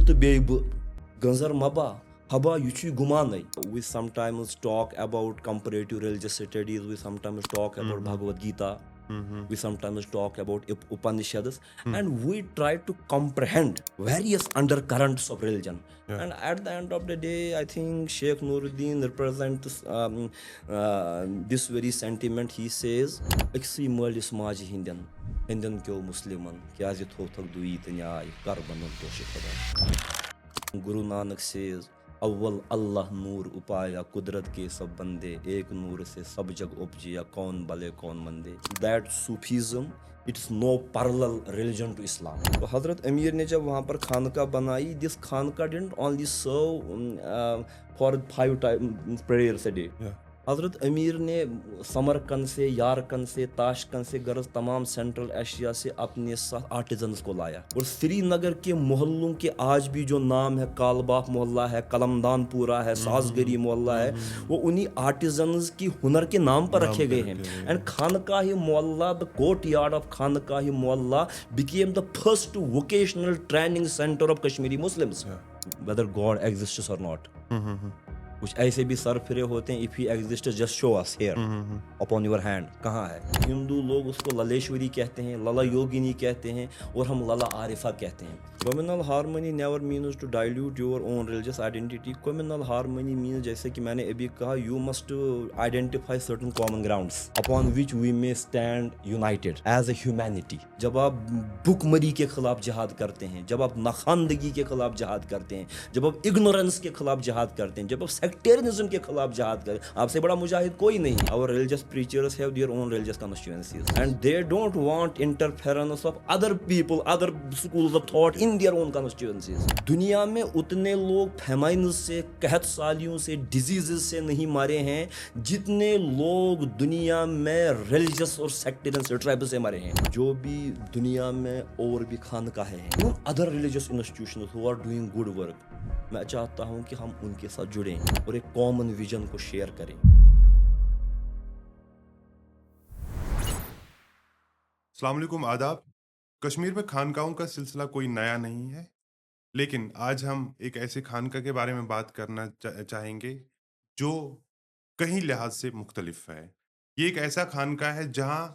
تہٕ بیٚیہِ بہٕ گٔنٛزر مبا ہبا یہِ چھُے گُمانٕے. We sometimes talk about comparative religious studies, we sometimes talk about Bhagavad Gita, we sometimes talk about Upanishads, and we try to comprehend various undercurrents of religion. And at the end of the day, I think Sheikh Nuruddin represents this very sentiment. He says, أکسٕے مٲلِس ماجہِ ہِنٛدٮ۪ن کیو مُسلِمن کیٛازِ تھوٚوتھکھ دُیی تہٕ نیاے کر بنُن توشہِ خۄدا. Guru Nanak says, اول اللہ نور اپایا قدرت کے سب بندے ایک نور سے سب جگ اپجیا کون بلے کون مندے. That Sufism, it's no parallel religion to Islam. تو حضرت امیر نے جب وہاں پر خانقاہ بنائی, this خانقاہ didn't only serve for 5 prayers a day. حضرت امیر نے سمرکند سے, یارکند سے, تاشکند سے غرض تمام سینٹرل ایشیا سے اپنے ساتھ آرٹیزنس کو لایا. اور سری نگر کے محلوں کے آج بھی جو نام ہے, کالباغ محلہ ہے, قلمدان پورا ہے, سازگری محلہ ہے, وہ انہی آرٹیزنز کی ہنر کے نام پر رکھے گئے ہیں. اینڈ خانقاہ معلیٰ, the courtyard of خانقاہ معلیٰ became the first vocational training center of Kashmiri Muslims, whether God exists or not. کچھ ایسے بھی سر پھرے ہوتے ہیں, if he exists just show us here upon your hand. کہاں ہے؟ ہندو لوگ اس کو للیشوری کہتے ہیں, للا یوگینی کہتے ہیں, اور ہم للا عارفہ کہتے ہیں. Communal harmony never means to dilute your own religious identity. Communal harmony means, جیسے کہ میں نے ابھی کہا, you must identify certain common grounds upon which we may stand united as a humanity. جب آپ بھوک مری کے خلاف جہاد کرتے ہیں, جب آپ ناخواندگی کے خلاف جہاد کرتے ہیں, جب آپ اگنورنس کے خلاف جہاد کرتے ہیں, جب آپ سیکٹیرنزم کے خلاف جہاد کرتے ہیں, آپ سے بڑا مجاہد کوئی نہیں. Our religious preachers have their own religious constituencies and they don't want interference of other people, other schools of thought in their own constituencies. دنیا میں اتنے لوگ فیمائنز سے, قحط سالیوں سے, ڈیزیزز سے نہیں مارے ہیں جتنے لوگ دنیا میں ریلیجس اور سیکٹرین ٹرائب سے مرے ہیں. جو بھی دنیا میں اور بھی خانقاہیں ہیں, other religious institutions who are doing good work, میں چاہتا ہوں کہ ہم ان کے ساتھ جڑیں اور ایک کامن ویژن کو شیئر کریں. السلام علیکم, آداب. کشمیر میں خانقاہوں کا سلسلہ کوئی نیا نہیں ہے, لیکن آج ہم ایک ایسے خانقاہ کے بارے میں بات کرنا چاہیں گے جو کئی لحاظ سے مختلف ہے. یہ ایک ایسا خانقاہ ہے جہاں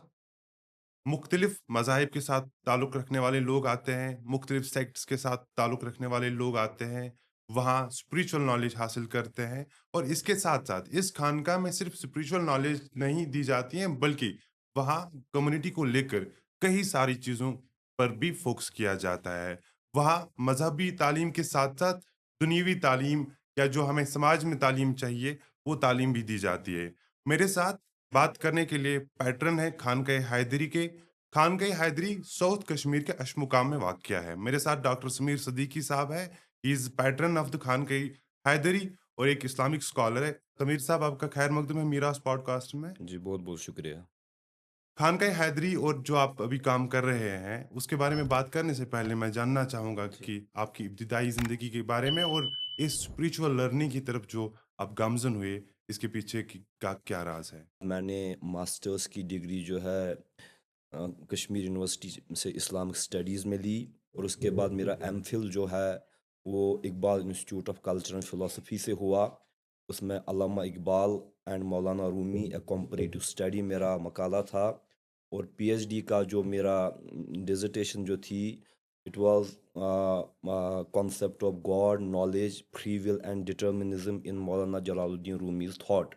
مختلف مذاہب کے ساتھ تعلق رکھنے والے لوگ آتے ہیں, مختلف سیکٹس کے ساتھ تعلق رکھنے والے لوگ آتے ہیں, وہاں اسپریچول نالج حاصل کرتے ہیں. اور اس کے ساتھ ساتھ اس خانقاہ میں صرف اسپریچول نالج نہیں دی جاتی ہیں, بلکہ وہاں کمیونٹی کو لے کر کئی ساری چیزوں پر بھی فوکس کیا جاتا ہے. وہاں مذہبی تعلیم کے ساتھ ساتھ دنیوی تعلیم, یا جو ہمیں سماج میں تعلیم چاہیے, وہ تعلیم بھی دی جاتی ہے. میرے ساتھ بات کرنے کے لیے پیٹرن ہے خانقاہ حیدری کے. خانقاہ حیدری ساؤتھ کشمیر کے اشمقام میں واقع ہے. میرے ساتھ ڈاکٹر سمیر صدیقی صاحب ہے, ہی از پیٹرن آف دا خانقاہ حیدری اور ایک اسلامک اسکالر ہے. سمیر صاحب, آپ کا خیر مقدم ہے میراث پوڈ کاسٹ میں. جی بہت بہت شکریہ. خانقاہ حیدری اور جو آپ ابھی کام کر رہے ہیں اس کے بارے میں بات کرنے سے پہلے میں جاننا چاہوں گا کہ آپ کی ابتدائی زندگی کے بارے میں, اور اس اسپریچول لرننگ کی طرف جو آپ گامزن ہوئے, اس کے پیچھے کا کیا راز ہے. میں نے ماسٹرز کی ڈگری جو ہے کشمیر یونیورسٹی سے اسلامک اسٹڈیز میں لی, اور اس کے بعد میرا ایم فل جو ہے وہ Iqbal institute of culture and philosophy سے ہوا. اس میں علامہ Iqbal and Maulana Rumi a کمپریٹو study میرا مقالہ تھا. اور پی ایچ ڈی کا جو میرا ڈیزرٹیشن جو تھی, it was concept of God, knowledge, free will and determinism in Maulana Jalal Uddin رومیز thought.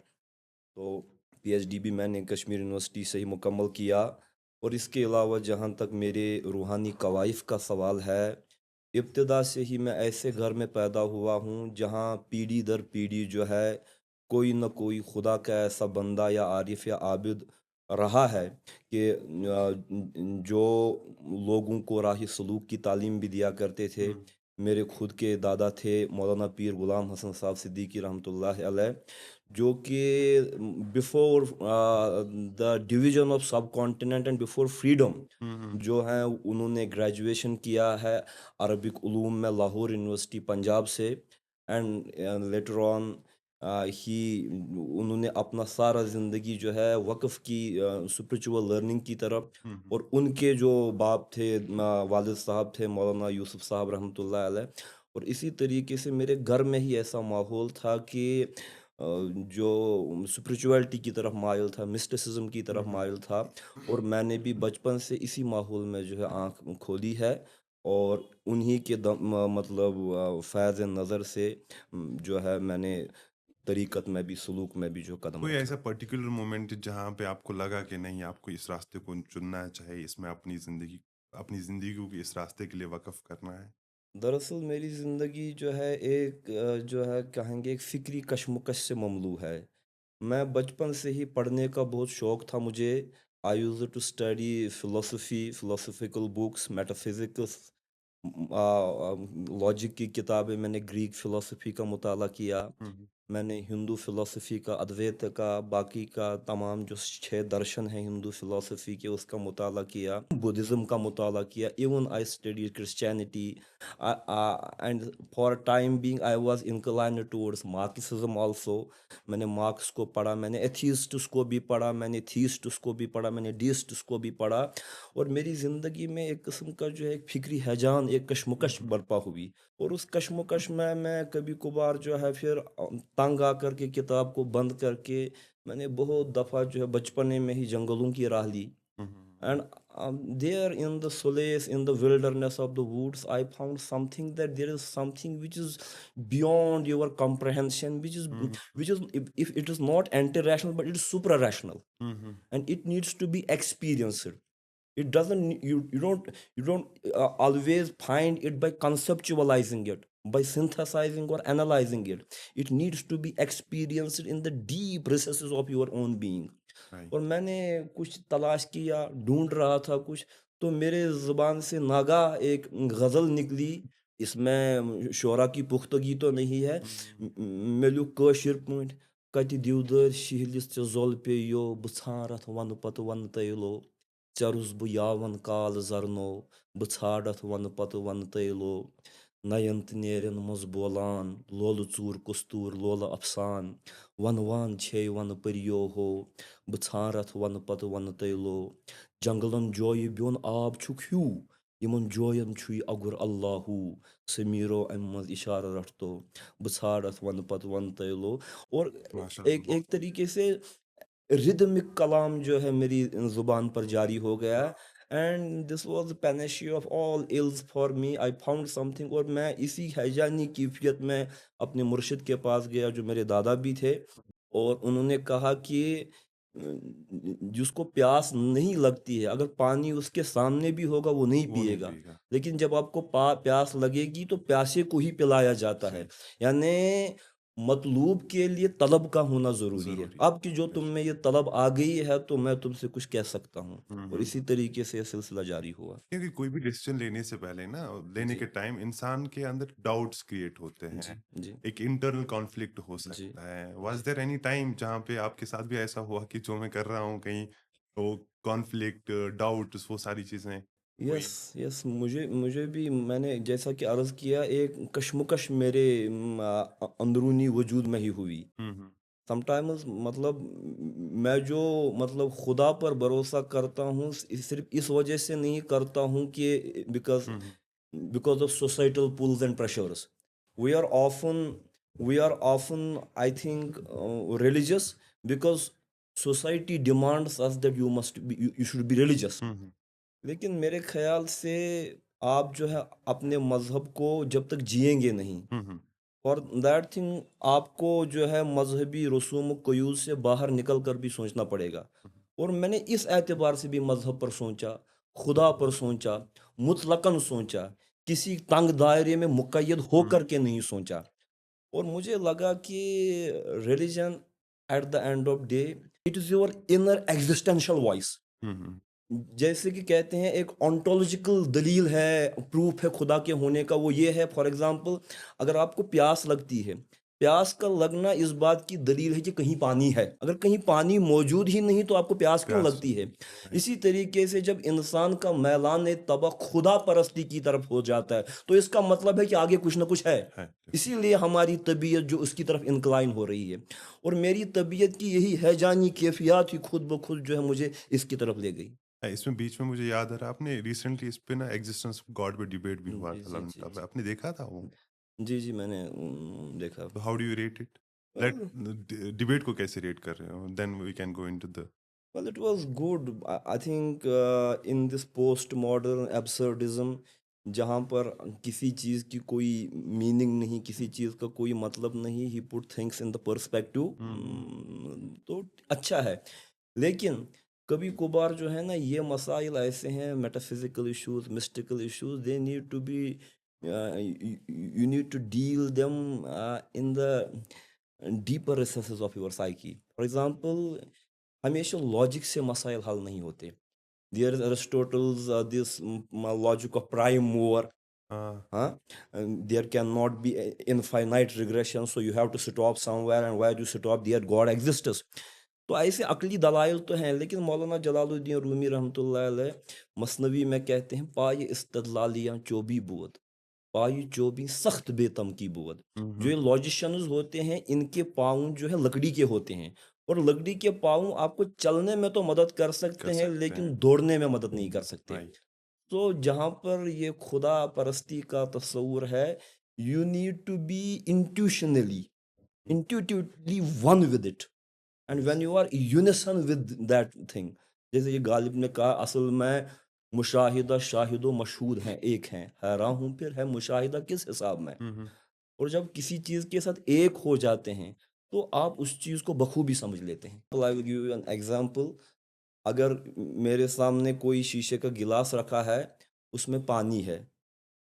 تو پی ایچ ڈی بھی میں نے کشمیر یونیورسٹی سے ہی مکمل کیا. اور اس کے علاوہ جہاں تک میرے روحانی قوائف کا سوال ہے, ابتدا سے ہی میں ایسے گھر میں پیدا ہوا ہوں جہاں پیڑھی در پیڑھی جو ہے کوئی نہ کوئی خدا کا ایسا بندہ یا عارف یا عابد رہا ہے کہ جو لوگوں کو راہ سلوک کی تعلیم بھی دیا کرتے تھے. میرے خود کے دادا تھے مولانا پیر غلام حسن صاحب صدیقی رحمۃ اللہ علیہ, جو کہ before the division of sub continent and before freedom جو ہیں انہوں نے گریجویشن کیا ہے عربک علوم میں لاہور یونیورسٹی پنجاب سے. اینڈ لیٹر آن انہوں نے اپنا سارا زندگی جو ہے وقف کی اسپریچول لرننگ کی طرف. اور ان کے جو باپ تھے, والد صاحب تھے مولانا یوسف صاحب رحمۃ اللہ علیہ, اور اسی طریقے سے میرے گھر میں ہی ایسا ماحول تھا کہ جو اسپریچویلٹی کی طرف مائل تھا، مسٹسزم کی طرف مائل تھا، اور میں نے بھی بچپن سے اسی ماحول میں جو ہے آنکھ کھولی ہے، اور انہی کے مطلب فیض نظر سے جو ہے میں نے طریقت میں بھی، سلوک میں بھی جو قدم کوئی رکھے۔ ایسا پرٹیکولر مومنٹ جہاں پہ آپ کو لگا کہ نہیں، آپ کو اس راستے کو چننا چاہیے، اس میں اپنی زندگی کو اس راستے کے لیے وقف کرنا ہے؟ دراصل میری زندگی جو ہے ایک جو ہے کہیں گے ایک فکری کشمکش سے مملو ہے۔ میں بچپن سے ہی پڑھنے کا بہت شوق تھا مجھے۔ آئی یوز ٹو اسٹڈی فلسفی، فلاسفیکل بکس، میٹافزکس، لاجک کی کتابیں، میں نے گریک فلسفی کا مطالعہ کیا، ہوں میں نے ہندو فلسفی کا، ادویت کا، باقی کا تمام جو 6 درشن ہیں ہندو فلسفی کے، اس کا مطالعہ کیا، بدھزم کا مطالعہ کیا، even I study Christianity, and for time being I was inclined towards Marxism also. میں نے مارکس کو پڑھا، میں نے ایتھیسٹس کو بھی پڑھا، میں نے تھیسٹس کو بھی پڑھا، میں نے ڈیسٹس کو بھی پڑھا، اور میری زندگی میں ایک قسم کا جو ہے ایک فکری ہیجان، ایک کشمکش برپا ہوئی، اور اس کشمکش میں کبھی کبھار جو ہے پھر تنگ آ کر کے کتاب کو بند کر کے میں نے بہت دفعہ جو ہے بچپنے میں ہی جنگلوں کی راہ لی، and there in the solace, in the wilderness of the woods, I found something, that there is something which is beyond your comprehension, which is if it is not anti-rational, but it is supra-rational, and it needs to be experienced. It doesn't, you don't always find it by conceptualizing it, by synthesizing or analyzing it. It needs to be experienced in the deep recesses of your own being. Right. اور میں نے کچھ تلاش کیا، ڈھونڈ رہا تھا کچھ، تو میرے زبان سے ناگاہ ایک غزل نکلی، اس میں شعرا کی پختگی تو نہیں ہے، میلیو کٲشِر پٲٹھۍ کتہِ دیودٲرۍ شِہلِس ژےٚ زۄل پیٚیو، بہٕ ژھانٛڈتھ وَنہٕ پتہٕ وَنہٕ تیلو، ژےٚ روٚس بہٕ یاوَن کالہٕ زرنو، بہٕ ژھانٛڈتھ وَنہٕ پتہٕ وَنہٕ تیلو، نَین تہٕ نیرٮ۪ن منٛز بولان، لولہٕ ژوٗر کستوٗر لولہٕ اَفسان، وَنوان چھے وَنہٕ پٔرِیو ہو، بہٕ ژھانٛڈتھ وَنہٕ پتہٕ وَنہٕ تیلو، جنگلن جویہِ بیوٚن آب چھُکھ ہیوٗ، یِمن جوین چھُے اگُر اللہوٗ، سمیٖرو اَمہِ منٛز اِشارٕ رٹتو، بہٕ ژھانٛڈتھ وَنہٕ پتہٕ وَنہٕ تیلو، اور ماشاء ایک اللہ. طریقے سے ردمک کلام جو ہے میری زبان پر جاری ہو گیا، and this was panacea of all else for me, I found something, اور میں اسی ہیجانی کیفیت میں اپنے مرشد کے پاس گیا جو میرے دادا بھی تھے، اور انہوں نے کہا کہ جس کو پیاس نہیں لگتی ہے، اگر پانی اس کے سامنے بھی ہوگا وہ نہیں وہ پیے نہیں گا، پیے گا. لیکن جب آپ کو پیاس لگے گی تو پیاسے کو ہی پلایا جاتا ہے، یعنی مطلوب کے لیے طلب کا ہونا ضروری ہے۔ اب کہ جو تم میں یہ طلب آ گئی ہے تو میں تم سے کچھ کہہ سکتا ہوں، اور اسی طریقے سے یہ سلسلہ جاری ہوا۔ کیونکہ کوئی بھی ڈیسیجن لینے سے پہلے نا، لینے کے ٹائم انسان کے اندر ڈاؤٹس کریٹ ہوتے ہیں، جی جی ایک انٹرنل کانفلکٹ ہو جی سکتا ہے. واز دیر اینی ٹائم جہاں پہ آپ کے ساتھ بھی ایسا ہوا کہ جو میں کر رہا ہوں کہیں وہ کانفلکٹ، ڈاؤٹس، وہ ساری چیزیں ہوئی؟ یس مجھے بھی، میں نے جیسا کہ عرض کیا، ایک کشمکش میرے اندرونی وجود میں ہی ہوئی۔ سم ٹائمز مطلب میں جو مطلب خدا پر بھروسہ کرتا ہوں، صرف اس وجہ سے نہیں کرتا ہوں کہ because of societal pulls and pressures, we are often I think religious because society demands us that you should be religious, لیکن میرے خیال سے آپ جو ہے اپنے مذہب کو جب تک جئیں گے نہیں، فار دیٹ تھنگ آپ کو جو ہے مذہبی رسوم و قیود سے باہر نکل کر بھی سوچنا پڑے گا، اور میں نے اس اعتبار سے بھی مذہب پر سوچا، خدا پر سوچا، مطلقاً سوچا، کسی تنگ دائرے میں مقید ہو کر کے نہیں سوچا، اور مجھے لگا کہ religion at the end of day it is your inner existential voice, جیسے کہ کہتے ہیں ایک آنٹولوجیکل دلیل ہے، پروف ہے خدا کے ہونے کا، وہ یہ ہے، فار ایگزامپل اگر آپ کو پیاس لگتی ہے، پیاس کا لگنا اس بات کی دلیل ہے کہ کہیں پانی ہے، اگر کہیں پانی موجود ہی نہیں تو آپ کو پیاس کیوں لگتی ہے؟ اسی طریقے سے جب انسان کا میلان طبع خدا پرستی کی طرف ہو جاتا ہے تو اس کا مطلب ہے کہ آگے کچھ نہ کچھ ہے، اسی لیے ہماری طبیعت جو اس کی طرف انکلائن ہو رہی ہے، اور میری طبیعت کی یہی ہیجانی کیفیات ہی خود بخود جو ہے مجھے اس کی طرف لے گئی۔ اس میں بیچ میں مجھے یاد آ رہا، آپ نے ریسنٹلی اس پہ نا ایگزسٹنس آف گاڈ پہ ڈیبیٹ بھی ہوا تھا لندن، آپ نے دیکھا تھا وہ؟ जी जी मैंने देखा. तो how do you rate it? Let Well, debate को कैसे रेट कर रहे हो? Then we can go into the well, it was good. I think in this postmodern absurdism, जहाँ पर किसी चीज़ की कोई मीनिंग नहीं, किसी चीज़ का कोई मतलब नहीं, he put things in the perspective, तो अच्छा है. लेकिन कभी कभार जो है ना, ये मसाइल ऐसे हैं, metaphysical issues, mystical issues, they need to be, you need to deal them in the deeper recesses of your psyche. For example, हमेशा लॉजिक से मसाइल हल नहीं होते. There is Aristotle's this logic of prime mover. Huh? And there cannot be infinite regression, so you have to stop somewhere, and where you stop, there God exists. तो ऐसे अकली दलाइल तो हैं, लेकिन मौलाना जलालुद्दीन रूमी रहमतुल्लाह अलैह मसनवी में कहते हैं, पाए इस्तदलालियाँ चोबी बुवत, पाई चोबी सख्त बेतम की बुवत. जो ये लॉजिशियंस होते हैं, इनके पाँव जो है लकड़ी के होते हैं, और लकड़ी के पाँव आपको चलने में तो मदद कर सकते कर हैं, सकते लेकिन हैं. दौड़ने में मदद नहीं कर सकते. राइट. तो जहाँ पर ये खुदा परस्ती का तस्वुर है, you need to be intuitively one with it, and when you are unison with that thing. जैसे ये गालिब ने कहा, असल में मुशाहिदा शाहिद व मशहूद हैं, एक हैं, हैरान हूँ फिर है मुशाहिदा किस हिसाब में. और जब किसी चीज़ के साथ एक हो जाते हैं, तो आप उस चीज़ को बखूबी समझ लेते हैं. I will give you an example. अगर मेरे सामने कोई शीशे का गिलास रखा है, उसमें पानी है,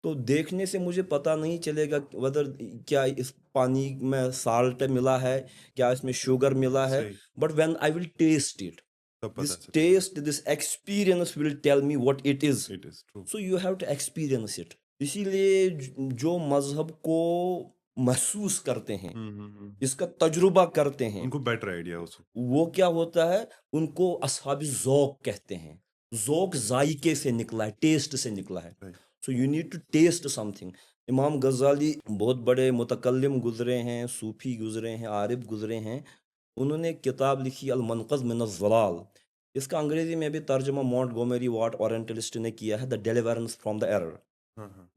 तो देखने से मुझे पता नहीं चलेगा वदर क्या इस पानी में साल्ट मिला है, क्या इसमें शुगर मिला है. सही. But when I will test it, तब पता दिस चलेगा. Test, this experience will tell me what it is. It is true. So you have to experience it. इसीलिए जो मजहब को महसूस करते हैं, इसका तजुर्बा करते हैं, उनको बेटर आइडिया हो सकता. वो क्या होता है, उनको असहाबी ज़ौक़ कहते हैं. ज़ौक़ जायके से निकला है, टेस्ट से निकला है. Right. So you need to test something. Imam Ghazali बहुत बड़े मुतकल्लिम गुज़रे हैं, सूफ़ी गुज़रे हैं, आरिफ गुज़रे हैं. उन्होंने एक किताब लिखी अल-मनक़ज़ मिनज़्ज़लाल. इसका अंग्रेज़ी में भी तर्जुमा मॉन्टगोमरी वाट ओरिएंटलिस्ट ने किया है, the deliverance from the error.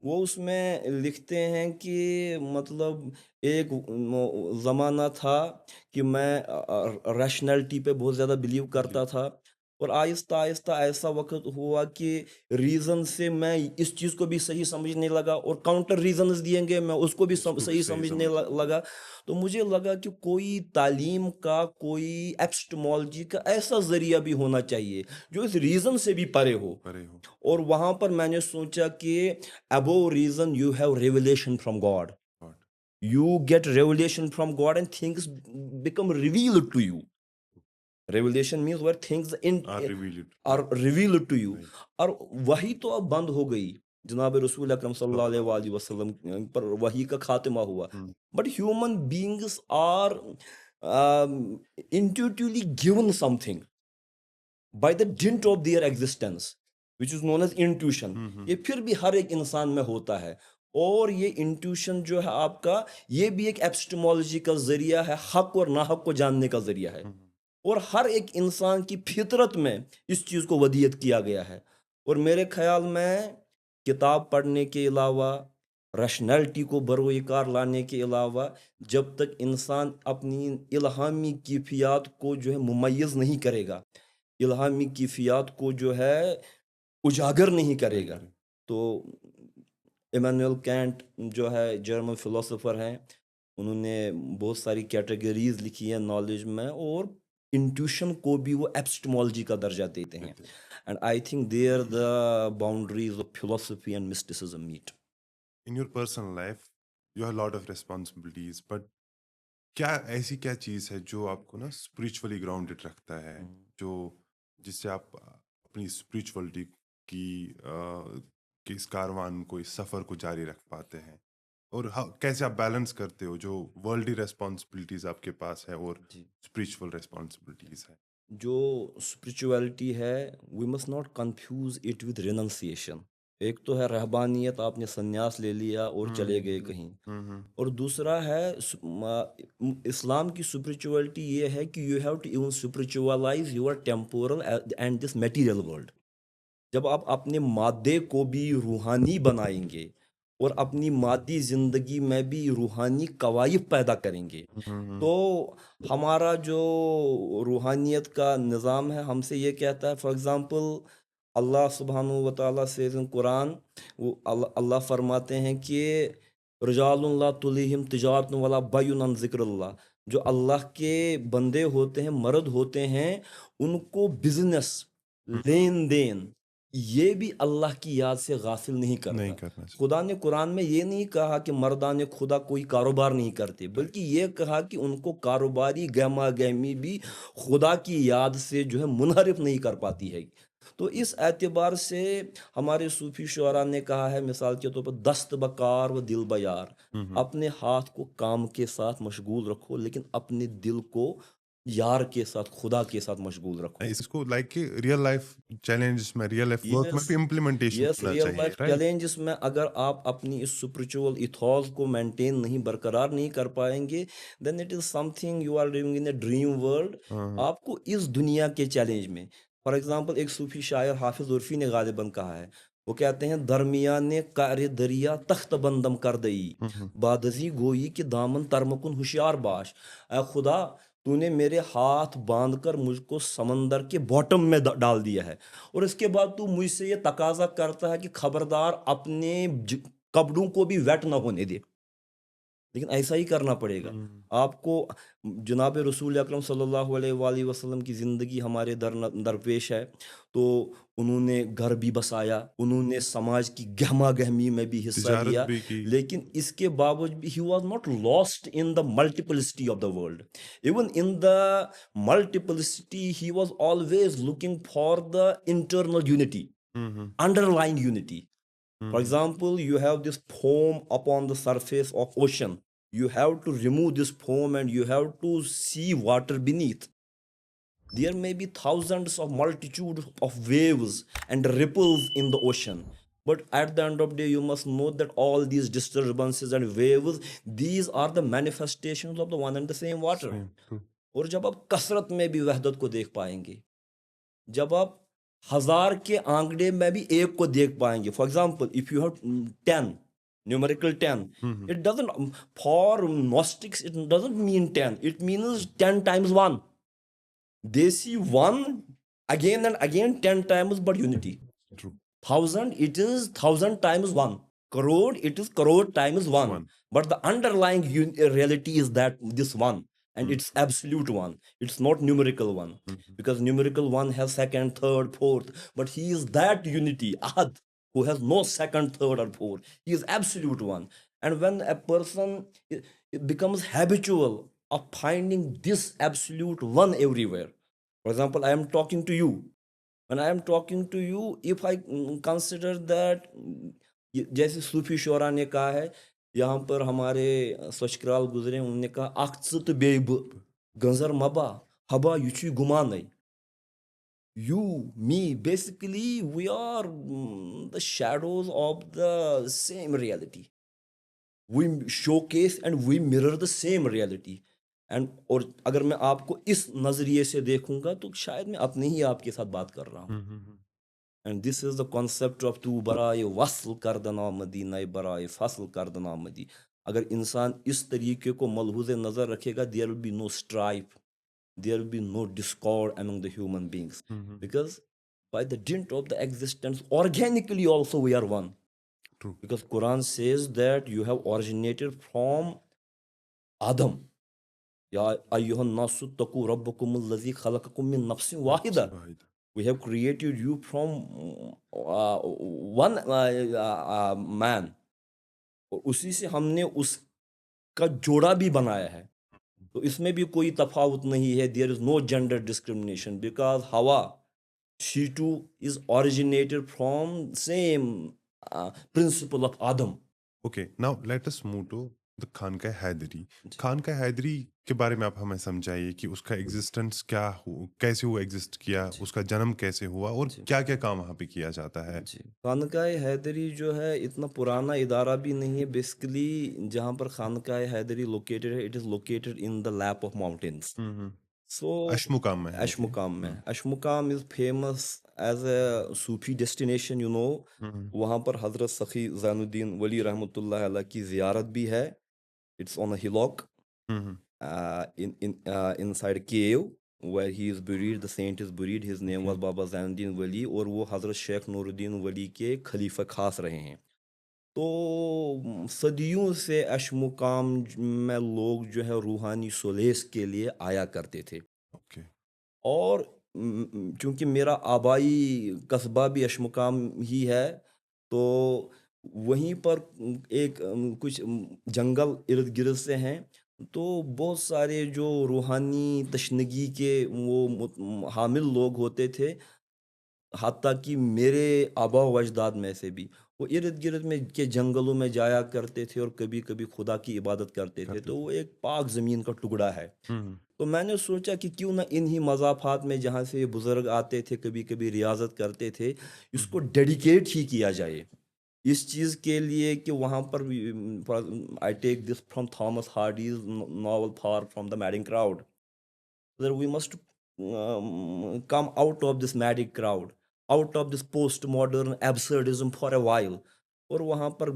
वो उसमें लिखते हैं कि मतलब एक ज़माना था कि मैं रैशनैलिटी पे बहुत ज़्यादा बिलीव करता था, और आहिस्ता आहिस्ता ऐसा वक्त हुआ कि रीज़न से मैं इस चीज़ को भी सही समझने लगा, और काउंटर रीज़न्स दिएंगे, मैं उसको भी उसको भी सही सही समझने समझ. लगा. तो मुझे लगा कि कोई तालीम का, कोई एपिस्टेमोलॉजी का ऐसा ज़रिया भी होना चाहिए जो इस रीज़न से भी परे हो. परे हो. और वहाँ पर मैंने सोचा कि above reason you have revelation from God. God. You get revelation from God and things become revealed to you. Revelation means where things Are revealed. are revealed to you. Right. और वही तो अब बंद हो गई. जनाब रसूल अकरम सल्लल्लाहु अलैहि वसल्लम पर वही का खात्मा हुआ. But human beings are intuitively given something by the dint of their existence, which is known as intuition. ये फिर भी हर एक इंसान में होता है. और ये इंट्यूशन जो है आपका, ये भी एक एपिस्टेमोलॉजी का जरिया है, हक और नाहक को जानने का जरिया है. और हर एक इंसान की फितरत में इस चीज़ को वदीयत किया गया है. और मेरे ख्याल में किताब पढ़ने के अलावा, रैशनैलिटी को बरोकार लाने के अलावा, जब तक इंसान अपनी इल्हामी कैफियत को जो है मुमय्यज़ नहीं करेगा, इल्हामी कैफियत को जो है उजागर नहीं करेगा, तो इमैनुअल कैंट जो है जर्मन फिलोसोफर हैं, उन्होंने बहुत सारी कैटेगरीज लिखी हैं नॉलेज में, और इंट्यूशन को भी वो एपिस्टेमोलॉजी का दर्जा देते हैं. And I think there the boundaries of philosophy and mysticism meet. In your personal life, you have a lot of responsibilities, but क्या ऐसी क्या चीज़ है जो आपको ना स्पिरिचुअली ग्राउंडेड रखता है, जो जिससे आप अपनी स्पिरिचुअलिटी की कि इस कारवान को, इस सफ़र को जारी रख पाते हैं, और कैसे आप बैलेंस करते हो जो वर्ल्डली रिस्पॉन्सिबिलिटीज आपके पास है और स्पिरिचुअल रिस्पॉन्सिबिलिटीज है? जो स्पिरिचुअलिटी है, we must not confuse it with renunciation. एक तो है रहबानियत, आपने संन्यास ले लिया और चले गए कहीं. और दूसरा है इस्लाम की स्पिरिचुअलिटी ये है कि you have to even spiritualize your temporal and this material world. जब आप अपने मादे को भी रूहानी बनाएंगे اور اپنی مادی زندگی میں بھی روحانی قوائف پیدا کریں گے. تو ہمارا جو روحانیت کا نظام ہے ہم سے یہ کہتا ہے، فار ایگزامپل اللہ سبحانہ و تعالیٰ سے قرآن، وہ اللہ فرماتے ہیں کہ رجال اللہ تلہم تجارت ولا بیع عن ذکر اللہ. جو اللہ کے بندے ہوتے ہیں، مرد ہوتے ہیں، ان کو بزنس، لین دین، یہ بھی اللہ کی یاد سے غافل نہیں کرتا. نہیں کرنا چاہیے. خدا نے قرآن میں یہ نہیں کہا کہ مردان خدا کوئی کاروبار نہیں کرتے، بلکہ یہ کہا کہ ان کو کاروباری گہما گہمی بھی خدا کی یاد سے جو ہے منحرف نہیں کر پاتی ہے. تو اس اعتبار سے ہمارے صوفی شعراء نے کہا ہے، مثال کے طور پر دست بکار و دل بیار. اپنے ہاتھ کو کام کے ساتھ مشغول رکھو، لیکن اپنے دل کو یار کے ساتھ، خدا کے ساتھ مشغول رکھو. اس کو لائک کہ ریئل لائف چیلنجز میں، ریئل لائف ورک میں بھی امپلیمنٹیشن یس، ہونا ریئل چاہیے، لائف رائٹ؟ چیلنجز میں اگر آپ اپنی اس اسپرچول ایتھوز کو مینٹین نہیں، برقرار نہیں کر پائیں گے، then it is something you are living in a dream world. آپ کو اس دنیا کے چیلنج میں، فار ایگزامپل ایک صوفی شاعر حافظ عرفی نے غالباً کہا ہے، وہ کہتے ہیں درمیان قعر دریا تخت بندم کر دئی، بادزی گوئی کہ دامن ترمکن ہوشیار باش. اے خدا، تو نے میرے ہاتھ باندھ کر مجھ کو سمندر کے باٹم میں ڈال دیا ہے، اور اس کے بعد تو مجھ سے یہ تقاضا کرتا ہے کہ خبردار اپنے کپڑوں کو بھی ویٹ نہ ہونے دے. لیکن ایسا ہی کرنا پڑے گا آپ کو. جناب رسول اکرم صلی اللہ علیہ وآلہ وسلم کی زندگی ہمارے درپیش ہے، تو انہوں نے گھر بھی بسایا، انہوں نے سماج کی گہما گہمی میں بھی حصہ تجارت لیا، بھی کی. لیکن اس کے باوجود بھی he was not last in the multiplicity of the world. Even in the multiplicity he was always looking for the internal unity, underlying unity. For example, you have this foam upon the surface of ocean. You have to remove this foam and you have to see water beneath. There may be thousands of multitude of waves and ripples in the ocean. But at the end of the day, you must know that all these disturbances and waves, these are the manifestations of the one and the same water. اور جب آپ کثرت میں بھی وحدت کو دیکھ پائیں گے، جب آپ ہزار کے آنکڑے میں بھی ایک کو دیکھ پائیں گے. For example if you have 10 numerical 10, it doesn't, for gnostics it doesn't mean 10, it means 10 times 1. They see 1 again and again 10 times, but unity. True. 1000, it is 1000 times 1. Crore, it is crore times 1. But the underlying reality is that this one, and it's absolute one. It's not numerical one, because numerical one has second, third, fourth, but he is that unity, Ahad, who has no second, third, or fourth. He is absolute one. And when a person it becomes habitual of finding this absolute one everywhere, for example, I am talking to you. When I am talking to you, if I consider that, جیسے صوفی شعراء نے کہا ہے، یہاں پر ہمارے سچکرال گزرے، انہوں نے کہا اخ ژٕ تہٕ بیٚیہِ بہٕ گنزر مبا حبا یہِ چھُے گُمانَے. You, me, basically we are the shadows of the same reality. We showcase and we mirror the same reality. اور اگر میں آپ کو اس نظریے سے دیکھوں گا تو شاید میں اپنے ہی آپ کے ساتھ بات کر رہا ہوں. And this is the concept of تو برائے وصل کردن آمدی نئے برائے فصل کردن آمدی. اگر انسان اس طریقے کو ملحوظ نظر رکھے گا، there will be no strife, there will be no discord among the human beings, because by the dint of the existence, organically also we are one. True. Because Quran says that you have originated from Adam. Ya ayyuhan nasu taqu rabbakum allazi khalaqakum min nafsin wahida. We have created you from one man. اور اسی سے ہم نے اس کا جوڑا بھی بنایا ہے. تو اس میں بھی کوئی تفاوت نہیں ہے. There is no gender discrimination, because Hawa, she too is originated from same principle of Adam. Okay, now let us move to the خانقاہ حیدری. خانقاہ حیدری کے بارے میں آپ ہمیں سمجھائیے کہ اس کا ایگزسٹنس کیا ہو، کیسے وہ ایگزسٹ کیا، اس کا جنم کیسے ہوا، اور کیا کیا کام وہاں پہ کیا جاتا ہے. خانقاہ حیدری جو ہے اتنا پرانا ادارہ بھی نہیں ہے. بیسیکلی جہاں پر خانقاہ حیدری لوکیٹڈ ہے، it is located in the lap of mountains. So Aishmuqam में है ये। अशमुकाम में, Aishmuqam is famous as a Sufi destination, वहाँ पर हजरत सखी जैनुद्दीन वली रहमतुल्लाह अलैह की जियारत भी है. It's on a hillock inside a cave where he is buried. The saint is buried. His name was Baba Zainuddin Wali, और वो हजरत शेख नूरुद्दीन वली के खलीफा खास रहे हैं. तो सदियों से अशमुकाम में लोग जो है रूहानी सोलेस के लिए आया करते थे. ओके। और चूंकि मेरा आबाई कस्बा भी अशमुकाम ही है, तो वहीं पर एक कुछ जंगल इर्द गिर्द से हैं, तो बहुत सारे जो रूहानी तशनगी के वो हामिल लोग होते थे, हत्ता कि मेरे आबा व अजदाद में से भी वो इर्द गिर्द में के जंगलों में जाया करते थे और कभी कभी खुदा की इबादत करते थे. तो वो एक पाक ज़मीन का टुकड़ा है. तो मैंने सोचा कि क्यों ना इन्हीं मज़ाफ़ात में जहाँ से ये बुज़ुर्ग आते थे, कभी कभी रियाज़त करते थे, इसको डेडिकेट ही किया जाए इस चीज़ के लिए कि वहाँ पर I take this from Thomas Hardy's novel far from the madding crowd, that we must come out of this mad crowd, out of this postmodern absurdism for a while. और वहाँ पर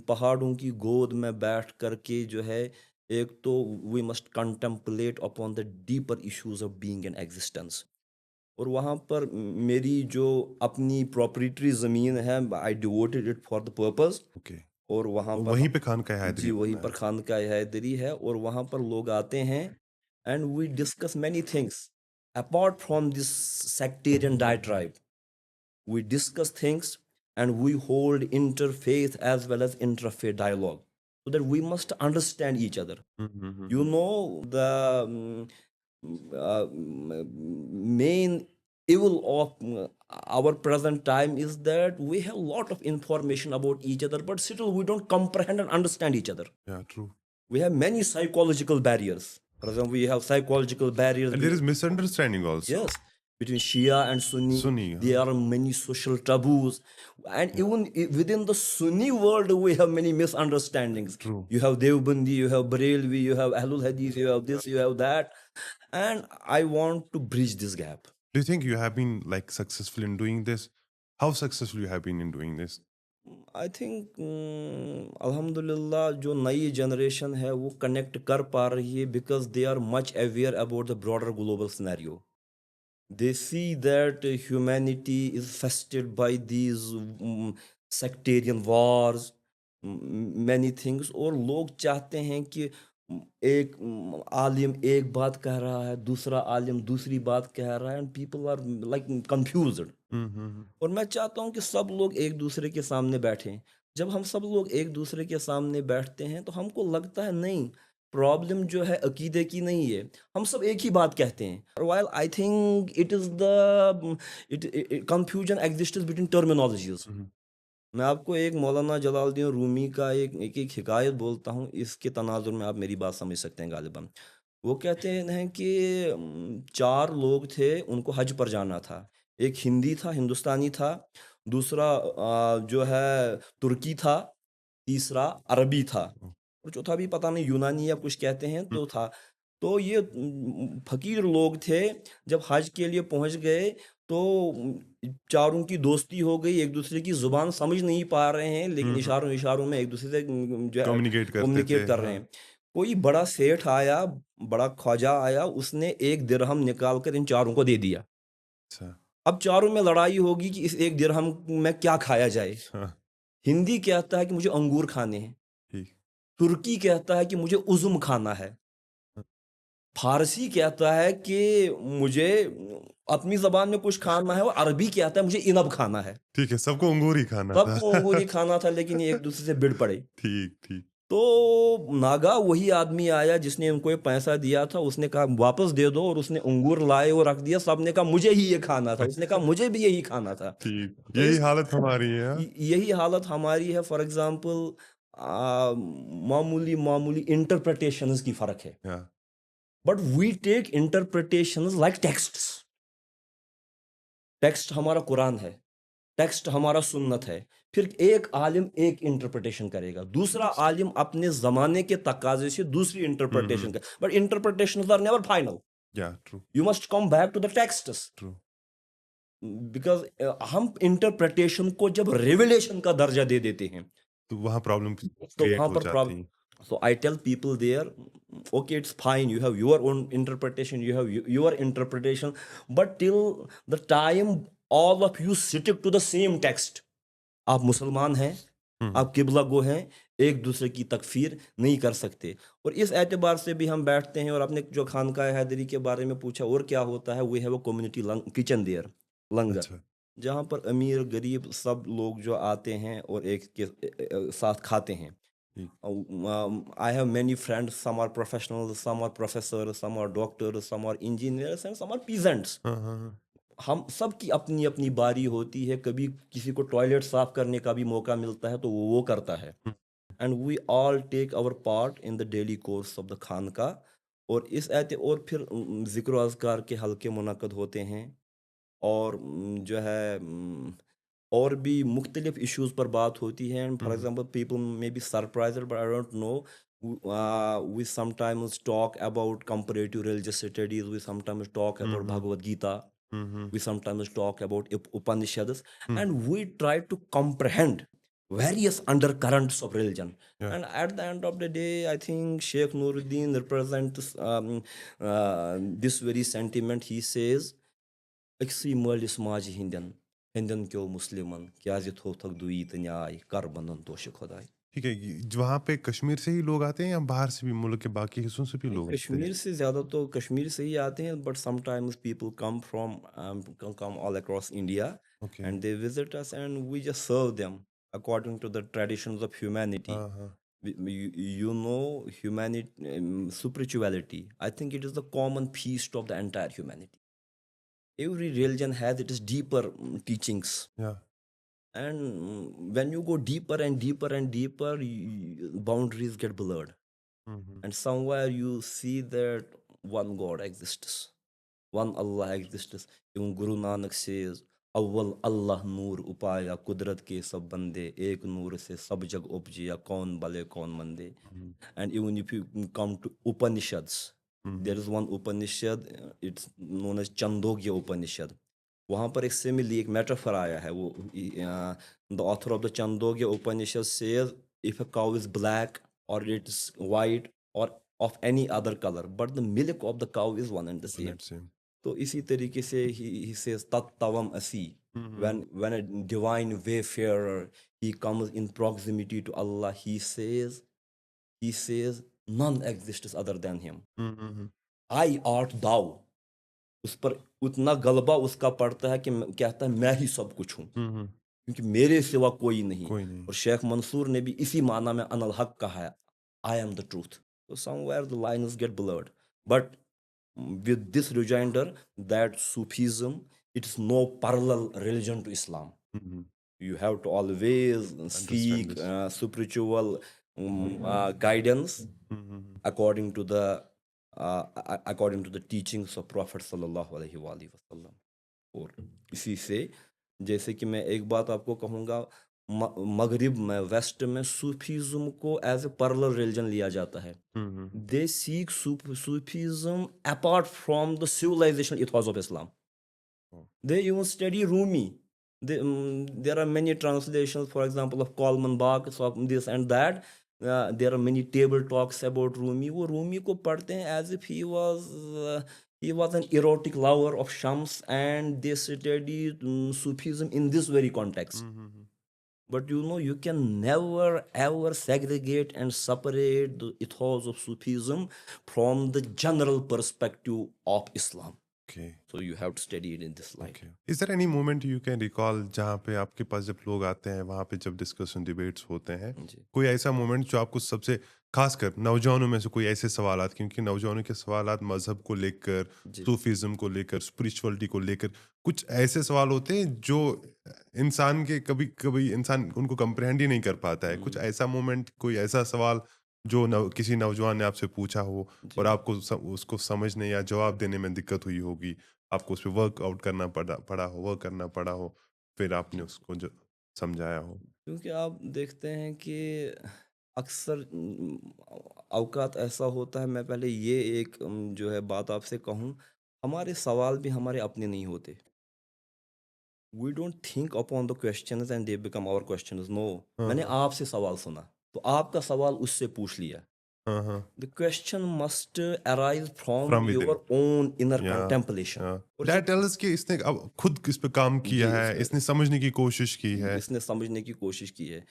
पहाड़ों की गोद में बैठ करके जो है, एक तो we must contemplate upon the deeper issues of being and existence. और वहाँ पर मेरी जो अपनी प्रोप्रिएटरी ज़मीन है, I devoted it for the purpose. Okay. और वहाँ पर वहीं पे खानकाह हैदरी जी वहीं बना पर है। खानकाह हैदरी है, और वहाँ पर लोग आते हैं and we discuss many things apart from this sectarian diatribe. We discuss things and we hold interfaith as well as interfaith dialogue, so that we must understand each other. The main evil of our present time is that we have a lot of information about each other, but still we don't comprehend and understand each other. Yeah, true. We have many psychological barriers. For example, we have psychological barriers. And there is misunderstanding also. Yes, between Shia and Sunni. Sunni, There are many social taboos, and even within the Sunni world, we have many misunderstandings. True. You have Devbandi, you have Barelvi, you have Ahlul Hadith, you have this, you have that, and I want to bridge this gap. Do you think you have been like successful in doing this? How successful you have been in doing this? I think अल्हम्दुलिल्लाह जो नई generation है वो connect कर पा रही है, because they are much aware about the broader global scenario. They see that humanity is fasted by these sectarian wars, many things. और लोग चाहते हैं कि एक आलिम एक बात कह रहा है, दूसरा आलिम दूसरी बात कह रहा है, and people are like confused. और मैं चाहता हूँ कि सब लोग एक दूसरे के सामने बैठें. जब हम सब लोग एक दूसरे के सामने बैठते हैं तो हमको लगता है नहीं, प्रॉब्लम जो है अकीदे की नहीं है, हम सब एक ही बात कहते हैं. while I think it is the confusion exists between terminologies. मैं आपको एक मौलाना जलालुद्दीन रूमी का एक हिकायत बोलता हूँ, इसके तनाजुर में आप मेरी बात समझ सकते हैं गालिबन. वो कहते हैं कि 4 लोग थे, उनको हज पर जाना था. एक हिंदी था, हिंदुस्तानी था, दूसरा जो है तुर्की था, तीसरा अरबी था, और चौथा भी पता नहीं यूनानी या कुछ कहते हैं तो था. तो ये फकीर लोग थे. जब हज के लिए पहुंच गए तो चारों की दोस्ती हो गई, एक दूसरे की जुबान समझ नहीं पा रहे हैं, लेकिन इशारों में एक दूसरे से कम्युनिकेट कर रहे हैं. कोई बड़ा सेठ आया, बड़ा ख्वाजा आया, उसने 1 दिरहम निकाल कर इन चारों को दे दिया. अब चारों में लड़ाई होगी कि इस 1 दिरहम में क्या खाया जाए. हिंदी कहता है कि मुझे अंगूर खाने हैं, तुर्की कहता है कि मुझे उज़ुम खाना है, फारसी कहता है कि मुझे अपनी जबान में कुछ खाना है, और अरबी कहता है मुझे इनब खाना है. ठीक है, सबको अंगूर ही खाना था. सबको अंगूर ही खाना था, लेकिन ये एक दूसरे से भिड़ पड़े. ठीक. तो नागा वही आदमी आया जिसने उनको ये पैसा दिया था, उसने कहा वापस दे दो, और उसने अंगूर लाए और रख दिया. सबने कहा मुझे ही ये खाना था, उसने कहा मुझे भी यही खाना था. ठीक, यही हालत हमारी है. यही हालत हमारी है. फॉर एग्जाम्पल मामूली इंटरप्रिटेशंस की फर्क है, but we take interpretations like texts. Text हमारा कुरान है, टेक्स्ट हमारा सुन्नत है. फिर एक आलिम एक इंटरप्रिटेशन करेगा, दूसरा आलिम अपने जमाने के तकाजे से दूसरी इंटरप्रिटेशन कर, but interpretations are never final. Yeah, true, You must come back to the texts. true. Because हम इंटरप्रिटेशन को जब रेवलेशन का दर्जा दे देते हैं तो वहाँ प्रॉब्लम तो क्रिएट वहां हो पर जाती प्रॉब्लम. हैं। So I tell people there, okay, it's fine. You have your own interpretation. You have your interpretation, but till the time all of you stick to the same text. आप मुसलमान हैं, आप किबला गो हैं, एक दूसरे की तकफीर नहीं कर सकते. और इस एतबार से भी हम बैठते हैं. और आपने जो खानकाह हैदरी के बारे में पूछा और क्या होता है, we have a community kitchen there, langar, अच्छा, जहाँ पर अमीर गरीब सब लोग जो आते हैं और एक के साथ खाते हैं. ठीक। I have many friends, some are professionals, some are professors, some are doctors, some are engineers and some are peasants. हाँ, हाँ, हाँ। हम सब की अपनी अपनी बारी होती है. कभी किसी को टॉयलेट साफ करने का भी मौका मिलता है तो वो करता है. Hmm, and we all take our part in the daily course of the khanqah. और इस ऐते और फिर ज़िक्र अज़कार के हल्के मुनक़द होते हैं. और जो है और भी मुख्तलिफ इश्यूज़ पर बात होती है. And for hmm, example people may be surprised but I don't know. We sometimes talk about comparative religious studies. We sometimes talk hmm, about hmm, Bhagavad Gita. Hmm, hmm, We sometimes talk about Upanishads. Hmm, And we try to comprehend various undercurrents of religion. या And at the end of the day, I think Sheikh Nuruddin represents this very sentiment. He says, أكسي مالس ماجي هندن هندن كيو مسلمن كيازي توثق دويت نياي كربنن توش خداي. ठीक है, वहाँ पे कश्मीर से ही लोग आते हैं या बाहर से भी, मुल्क के बाकी हिस्सों से भी लोग आते हैं? कश्मीर से ज़्यादा तो कश्मीर से ही आते हैं. But sometimes people come from come all across India okay, and they visit us and we just serve them according to the traditions of humanity. हाँ, हाँ, You know, humanity, spirituality, I think it is the common feast of the entire humanity. Every religion has its deeper teachings. या And when you go deeper and deeper and deeper, boundaries get blurred. Hmm, hmm, And somewhere you see that one God exists, one Allah exists. Even Guru Nanak says, अव्वल अल्लाह नूर उपाया कुदरत के सब बंदे एक नूर से सब जग उपजिया कौन भले कौन मंदे. हुँ, And even if you come to Upanishads, hmm, there is one Upanishad, it's known as Chandogya Upanishad. वहाँ पर एक सिमिली एक मेटाफर आया है. वो the author of the Chandogya Upanishad says, if a cow is black or it's white or of any other color, but the milk of the cow is one and the same. Let's say तो इसी तरीके से he says tattavam asi. Hmm, hmm, When a divine wayfarer he comes in proximity to Allah, he says none exists other than him. Hmm, hmm, hmm, I art thou. उस पर उतना गलबा उसका पड़ता है कि कहता है मैं ही सब कुछ हूँ, हुँ, हुँ, क्योंकि मेरे सिवा कोई नहीं. कोई नहीं। और शेख मंसूर ने भी इसी माना में अनल हक कहा है, I am the truth. So somewhere the lines get blurred. But with this rejoinder that Sufism, it is no parallel religion to Islam. Hmm, hmm, You have to always seek this. spiritual guidance hmm, hmm, hmm, according to according to the teachings of Prophet sallallahu alaihi wasallam. और इसी से जैसे कि मैं एक बात आपको कहूँगा, मगरिब में वेस्ट में सूफीज़म को एज ए पैरेलल रिलीजन लिया जाता है. हुँ, हुँ, They seek Sufism apart from the civilization ethos of Islam. Oh. They even study Rumi. There are many translations, for example, of Kalman Bach, so this and that. There are many table talks about Rumi. वो Rumi को पढ़ते हैं as if he was an erotic lover of Shams, and they study Sufism in this very context. Hmm, hmm, hmm, But you can never ever segregate and separate the ethos of Sufism from the general perspective of Islam. Okay, So you have to study it in this light. Okay. Is there any moment you can recall जहाँ पे आपके पास जब लोग आते हैं, वहाँ पे जब डिस्कशन डिबेट्स होते हैं, जी. कोई ऐसा मोमेंट जो आपको सबसे खासकर नौजवानों में से कोई ऐसे सवालात, क्योंकि नौजवानों के सवालात मज़हब को लेकर, जी. सूफीज़्म को लेकर, स्पिरिचुअलिटी को लेकर, कुछ ऐसे सवाल होते हैं जो इंसान के कभी-कभी इंसान उनको कम्प्रहेंड ही नहीं कर पाता है। कुछ ऐसा मोमेंट, कोई ऐसा सवाल जो किसी नौजवान ने आपसे पूछा हो जी. और आपको उसको समझने या जवाब देने में दिक्कत हुई होगी, आपको उस पे वर्क आउट करना वर्क करना पड़ा हो, फिर आपने उसको जो समझाया हो? क्योंकि आप देखते हैं कि अक्सर अवकात ऐसा होता है, मैं पहले ये एक जो है बात आपसे कहूँ, हमारे सवाल भी हमारे अपने नहीं होते। We don't think upon the questions and they become our questions. No, हाँ, मैंने हाँ। आपसे सवाल सुना, तो आपका सवाल उससे पूछ लिया। हाँ, हाँ। The question must arise from from within. Your own inner या कंटेम्पलेशन। या और दैट जब टेल्स कि इसने अब खुद इस पे काम किया जी, है, इसने समझने की कोशिश की है। इसने समझने की कोशिश की है।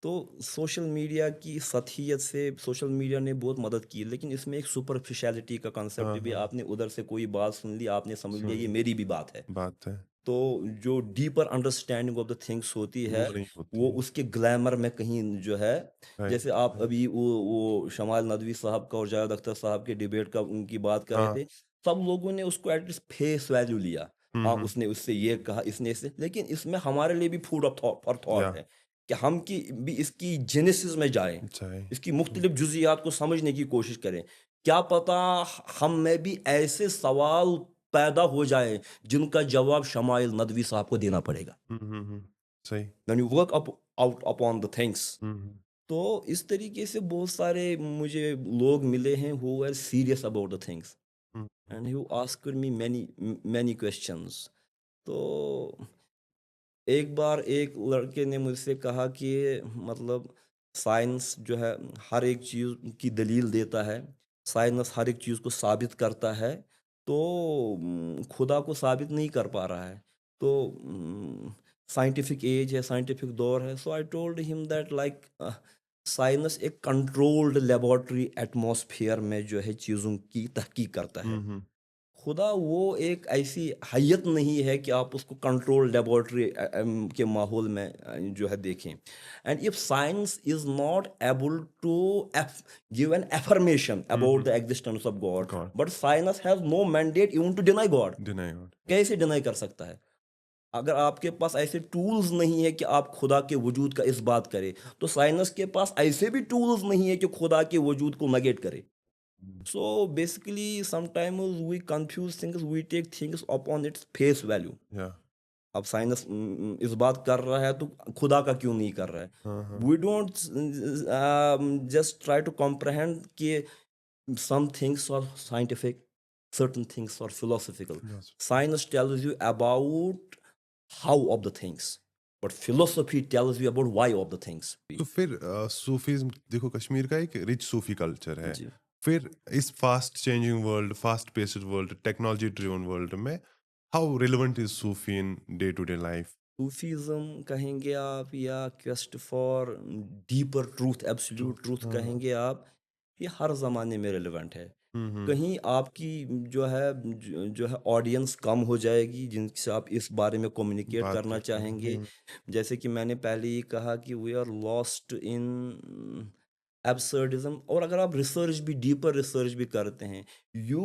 तो सोशल मीडिया की सतहियत से सोशल मीडिया ने बहुत मदद की, लेकिन इसमें एक सुपरफिशियलिटी का हाँ, कंसेप्ट भी, हाँ। आपने उधर से कोई बात सुन ली, आपने समझ लिया ये सुन मेरी भी बात है। बात है, तो जो deeper understanding of the things होती है, वो नहीं होती वो है। उसके ग्लैमर में कहीं जो है, राइट, जैसे आप राइट। अभी वो शमाल नदवी साहब का और जावेद अख्तर साहब के डिबेट का उनकी बात कर रहे हाँ। थे, सब लोगों ने उसको एटलीस्ट फेस वैल्यू लिया। हुँ, हाँ, हुँ। उसने उससे ये कहा, इसने इससे, लेकिन इसमें हमारे लिए भी फूड ऑफ थॉट फॉर या थॉट है कि हम की भी इसकी जेनेसिस में जाएं, चाहे इसकी मुख्तलिफ जुजियात को समझने की कोशिश करें। क्या पता हम में भी ऐसे सवाल पैदा हो जाए जिनका जवाब शमाइल नदवी साहब को देना पड़ेगा। हुँ, हुँ, हुँ। सही। When you work up out upon the things. हुँ, हुँ। तो इस तरीके से बहुत सारे मुझे लोग मिले हैं who are serious about the things hmm, hmm. And who asked me many many questions. तो एक बार एक लड़के ने मुझसे कहा कि मतलब साइंस जो है हर एक चीज़ की दलील देता है, साइंस हर एक चीज़ को साबित करता है, तो खुदा को साबित नहीं कर पा रहा है। तो साइंटिफिक एज है, साइंटिफिक दौर है। So I told him that like science एक कंट्रोल्ड लेबोरेटरी एटमॉस्फेयर में जो है चीज़ों की तहकीक करता हुँ, है। हुँ। खुदा वो एक ऐसी हैयत नहीं है कि आप उसको कंट्रोल लेबोरेटरी के माहौल में जो है देखें। And if science is not able to give an affirmation hmm, about hmm. The existence of God, God, but science has no mandate even to deny God. Deny God. कैसे deny कर सकता है? अगर आपके पास ऐसे टूल्स नहीं है कि आप खुदा के वजूद का इस बात करें, तो साइंस के पास ऐसे भी टूल्स नहीं है कि खुदा के वजूद को नगेट करे। हुँ। So basically, sometimes we confuse things, we take things upon its face value. या अब साइंस इस बात कर रहा है तो खुदा का क्यों नहीं कर रहा है? हाँ, हाँ। We don't just try to comprehend कि some things are scientific, certain things are philosophical. Philosophy. Science tells you about how of the things, but philosophy tells you about why of the things. तो फिर Sufism देखो कश्मीर का एक rich सूफ़ी culture है। जी। फिर इस fast changing world, fast paced world, technology driven world में how relevant is Sufi in day to day life? Sufism कहेंगे आप या quest for deeper truth, absolute truth. Truth हाँ, हाँ। कहेंगे आप, ये हर ज़माने में रिलेवेंट है। हुँ, हुँ। कहीं आपकी जो है जो है ऑडियंस कम हो जाएगी जिनसे आप इस बारे में कम्युनिकेट बात करना करते हैं। चाहेंगे। हुँ। जैसे कि मैंने पहले ही कहा कि we are lost in absurdism. और अगर आप रिसर्च भी, डीपर रिसर्च भी करते हैं, you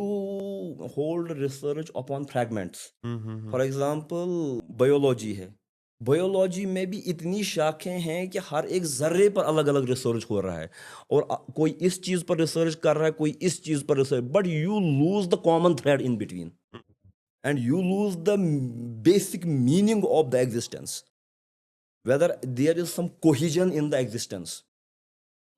hold research upon fragments. Hmm, hmm, hmm. For example biology है, बायोलॉजी में भी इतनी शाखें हैं कि हर एक जर्रे पर अलग अलग रिसर्च हो रहा है। और कोई इस चीज़ पर रिसर्च कर रहा है, कोई इस चीज़ पर research, but you lose the common thread in between hmm, and you lose the basic meaning of the existence, whether there is some cohesion in the existence.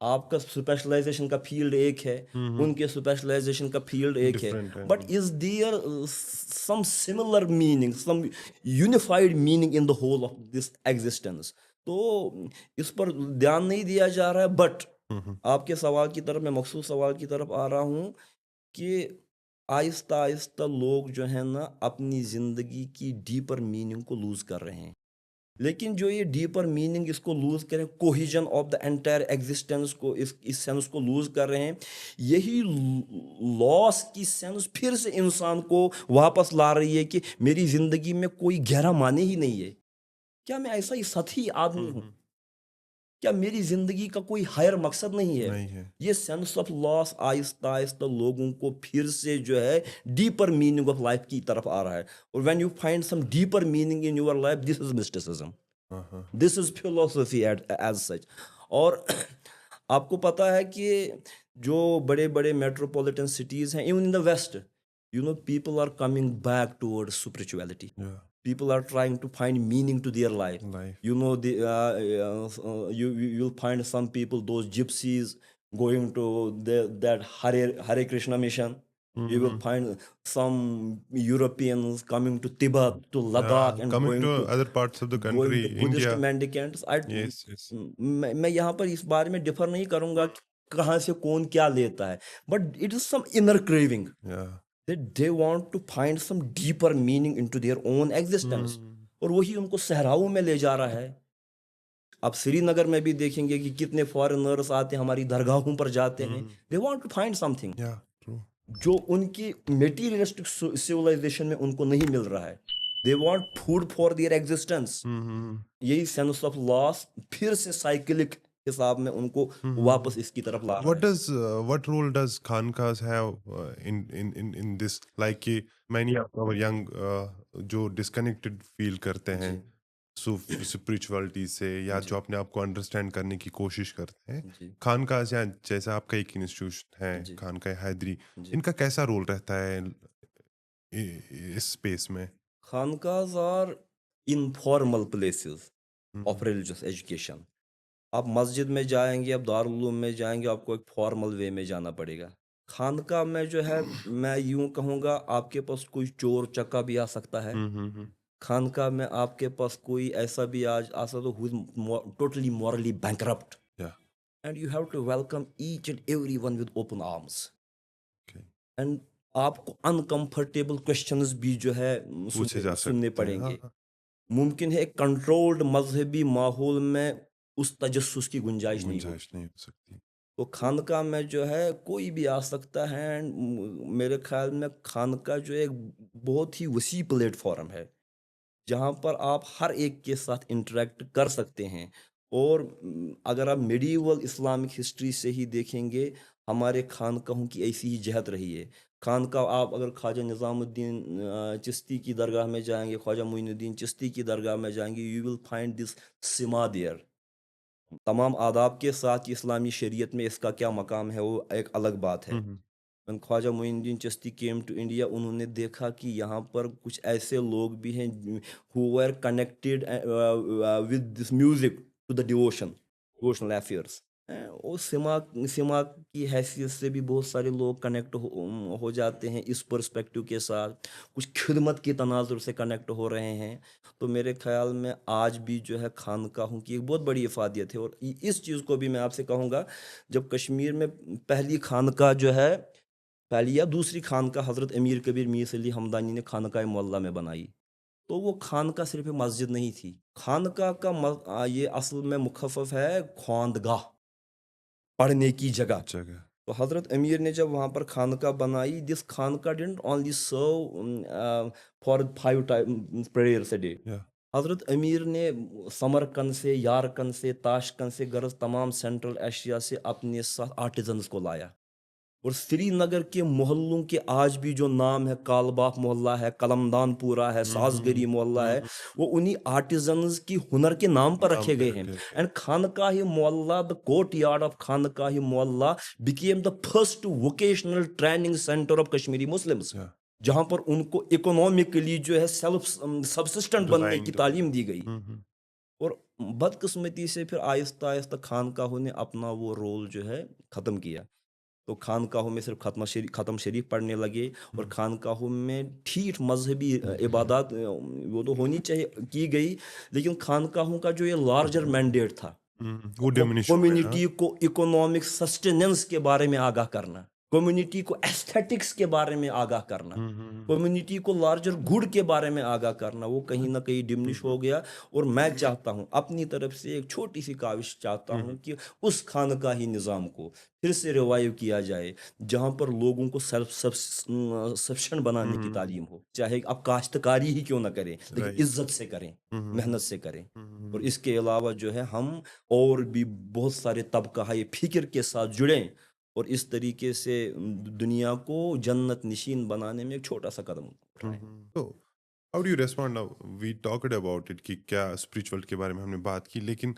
आपका स्पेशलाइजेशन का फील्ड एक है, हुँ, हुँ। उनके स्पेशलाइजेशन का फील्ड एक है, different है। But is there some similar meaning, some unified meaning in the whole of this existence? तो इस पर ध्यान नहीं दिया जा रहा है। But hmm, hmm. आपके सवाल की तरफ, मैं मखसूस सवाल की तरफ आ रहा हूँ कि आहिस्ता आहिस्ता लोग जो है ना अपनी ज़िंदगी की डीपर मीनिंग को लूज़ कर रहे हैं। लेकिन जो ये डीपर मीनिंग इसको लूज करें, cohesion of the entire existence को, इस सेंस को लूज कर रहे हैं, यही लॉस की सेंस फिर से इंसान को वापस ला रही है कि मेरी जिंदगी में कोई गहरा माने ही नहीं है। क्या मैं ऐसा ही सतही आदमी हुँ, हूँ? हुँ। क्या मेरी जिंदगी का कोई हायर मकसद नहीं है? नहीं है। ये sense of loss Aahista Aahista लोगों को फिर से जो है डीपर मीनिंग ऑफ लाइफ की तरफ आ रहा है। और when you find some deeper meaning in your life, this is mysticism, हाँ, हाँ। This is philosophy as such. और आपको पता है कि जो बड़े बड़े मेट्रोपॉलिटन सिटीज हैं even in the West, you know, people are coming back towards spirituality. या people are trying to find meaning to their life. Life. You know, you'll find some people, those gypsies, going to that Hare Krishna mission. You will find some Europeans coming to Tibet, to Ladakh, and Coming going to to other parts of the going country, to Buddhist India. mendicants. Yes, yes. मैं यहाँ पर इस बारे में differ नहीं करूंगा कि कहाँ से कौन क्या लेता है, but it is some inner craving Yeah. that they want to find some deeper meaning into their own existence. और वही उनको सहराओं में ले जा रहा है. आप श्रीनगर में भी देखेंगे कि कितने फॉरेनर्स आते हैं, हमारी दरगाहों पर जाते हैं. They want to find something Yeah, true. जो उनकी मेटीरियलिस्टिक सिविलाइजेशन में उनको नहीं मिल रहा है. They want food for their existence. यही सेंस ऑफ लॉस फिर से साइकिलिक हिसाब में उनको वापस इसकी तरफ ला रहा है. What role does Khankas have in this? Like कि many of our young जो disconnected feel करते हैं spirituality से, या जो अपने आप को अंडरस्टैंड करने की कोशिश करते हैं, जी. खानकाज या जैसा आपका एक इंस्टीट्यूशन है जी. खानका हैदरी, जी. इनका कैसा रोल रहता है इस स्पेस में? Khanqahs are informal places of religious education. आप मस्जिद में जाएंगे, आप दारुल उलूम में जाएंगे, आपको एक फॉर्मल वे में जाना पड़ेगा. खानका में जो है, मैं यूं कहूँगा, आपके पास कोई चोर चक्का भी आ सकता है. खानका में आपके पास कोई ऐसा भी आ सकता है who is totally morally bankrupt. Yeah. And you have to welcome each and everyone with open arms. Okay. And आपको अनकंफर्टेबल क्वेश्चंस भी जो है पूछे जा सुनने सकते हैं. पड़ेंगे. मुमकिन है एक कंट्रोल्ड मजहबी माहौल में उस तजस्सुस की गुंजाइश नहीं गुंजाइश नहीं हो सकती. तो खानका में जो है कोई भी आ सकता है. मेरे ख्याल में खानका जो एक बहुत ही वसी प्लेटफॉर्म है जहाँ पर आप हर एक के साथ इंटरेक्ट कर सकते हैं. और अगर आप मेडिवल इस्लामिक हिस्ट्री से ही देखेंगे, हमारे खानकाहों की ऐसी ही जहत रही है. खानका, आप अगर ख्वाजा निज़ामुद्दीन चिश्ती की दरगाह में जाएंगे, ख्वाजा मुइनुद्दीन चिश्ती की दरगाह में जाएंगे, you will find this sama there. तमाम आदाब के साथ इस्लामी शरीयत में इसका क्या मकाम है वो एक अलग बात है. When Khwaja Moinuddin Chishti came to India, उन्होंने देखा कि यहाँ पर कुछ ऐसे लोग भी हैं who were connected with this music to the devotional affairs. और सिमा की हैसियत से भी बहुत सारे लोग कनेक्ट हो जाते हैं इस पर्सपेक्टिव के साथ. कुछ खिदमत की तनाजुर से कनेक्ट हो रहे हैं. तो मेरे ख्याल में आज भी जो है खानकाहों की एक बहुत बड़ी इफादियत है. और इस चीज़ को भी मैं आपसे कहूँगा, जब कश्मीर में पहली खानका जो है, पहली या दूसरी खानका हज़रत अमीर कबीर मीर अली हमदानी ने खानका मोहल्ला में बनाई, तो वो खानका सिर्फ मस्जिद नहीं थी. खानका का ये असल में मुखफ़फ़ है ख्वांदगाह, पढ़ने की जगह. तो हज़रत अमीर ने जब वहाँ पर खानका बनाई, this khanqah didn't only serve for 5 prayers a day. हज़रत अमीर ने समरकंद से, यारकंद से, ताशकंद से गरज तमाम सेंट्रल एशिया से अपने साथ आर्टिजन्स को लाया. और श्रीनगर के मोहल्लों के आज भी जो नाम है, कालबाफ मोहल्ला है, कलमदानपुरा है, सासगरी मोहल्ला है, वो उन्हीं आर्टिजन्स की हुनर के नाम पर रखे गए हैं. एंड खानकाही मोहल्ला, द कोर्ट यार्ड ऑफ खानकाही मोहल्ला became the first vocational training centre of Kashmiri Muslims, जहाँ पर उनको इकोनॉमिकली जो है सेल्फ सब्सिस्टेंट बनने की तालीम दी गई. और बदकिस्मती से फिर आहिस्ता आहिस्ता खानकाहों ने अपना वो रोल जो है ख़त्म किया. तो खानकाहों में सिर्फ ख़त्म शरीफ पढ़ने लगे. और खानकाहों में ठीक मजहबी इबादत वो तो होनी चाहिए, की गई, लेकिन खानकाहों का जो ये लार्जर मैंडेट था, कम्युनिटी को इकोनॉमिक सस्टेनेंस के बारे में आगाह करना, कम्युनिटी को एस्थेटिक्स के बारे में आगाह करना, कम्युनिटी को लार्जर गुड के बारे में आगाह करना, वो कहीं ना कहीं डिमिनिश हो गया. और मैं चाहता हूँ, अपनी तरफ से एक छोटी सी काविश चाहता हूँ कि उस खानकाही निज़ाम को फिर से रिवाइव किया जाए, जहाँ पर लोगों को सेल्फ सफिशिएंट बनाने की तालीम हो. चाहे आप काश्तकारी ही क्यों ना करें, लेकिन इज्जत से करें, मेहनत से करें. और इसके अलावा जो है हम और भी बहुत सारे तबका फिक्र के साथ जुड़ें और इस तरीके से दुनिया को जन्नत नशीन बनाने में एक छोटा सा कदम उठाएं. तो how do you respond now? We talked about it कि क्या स्पिरिचुअल के बारे में हमने बात की, लेकिन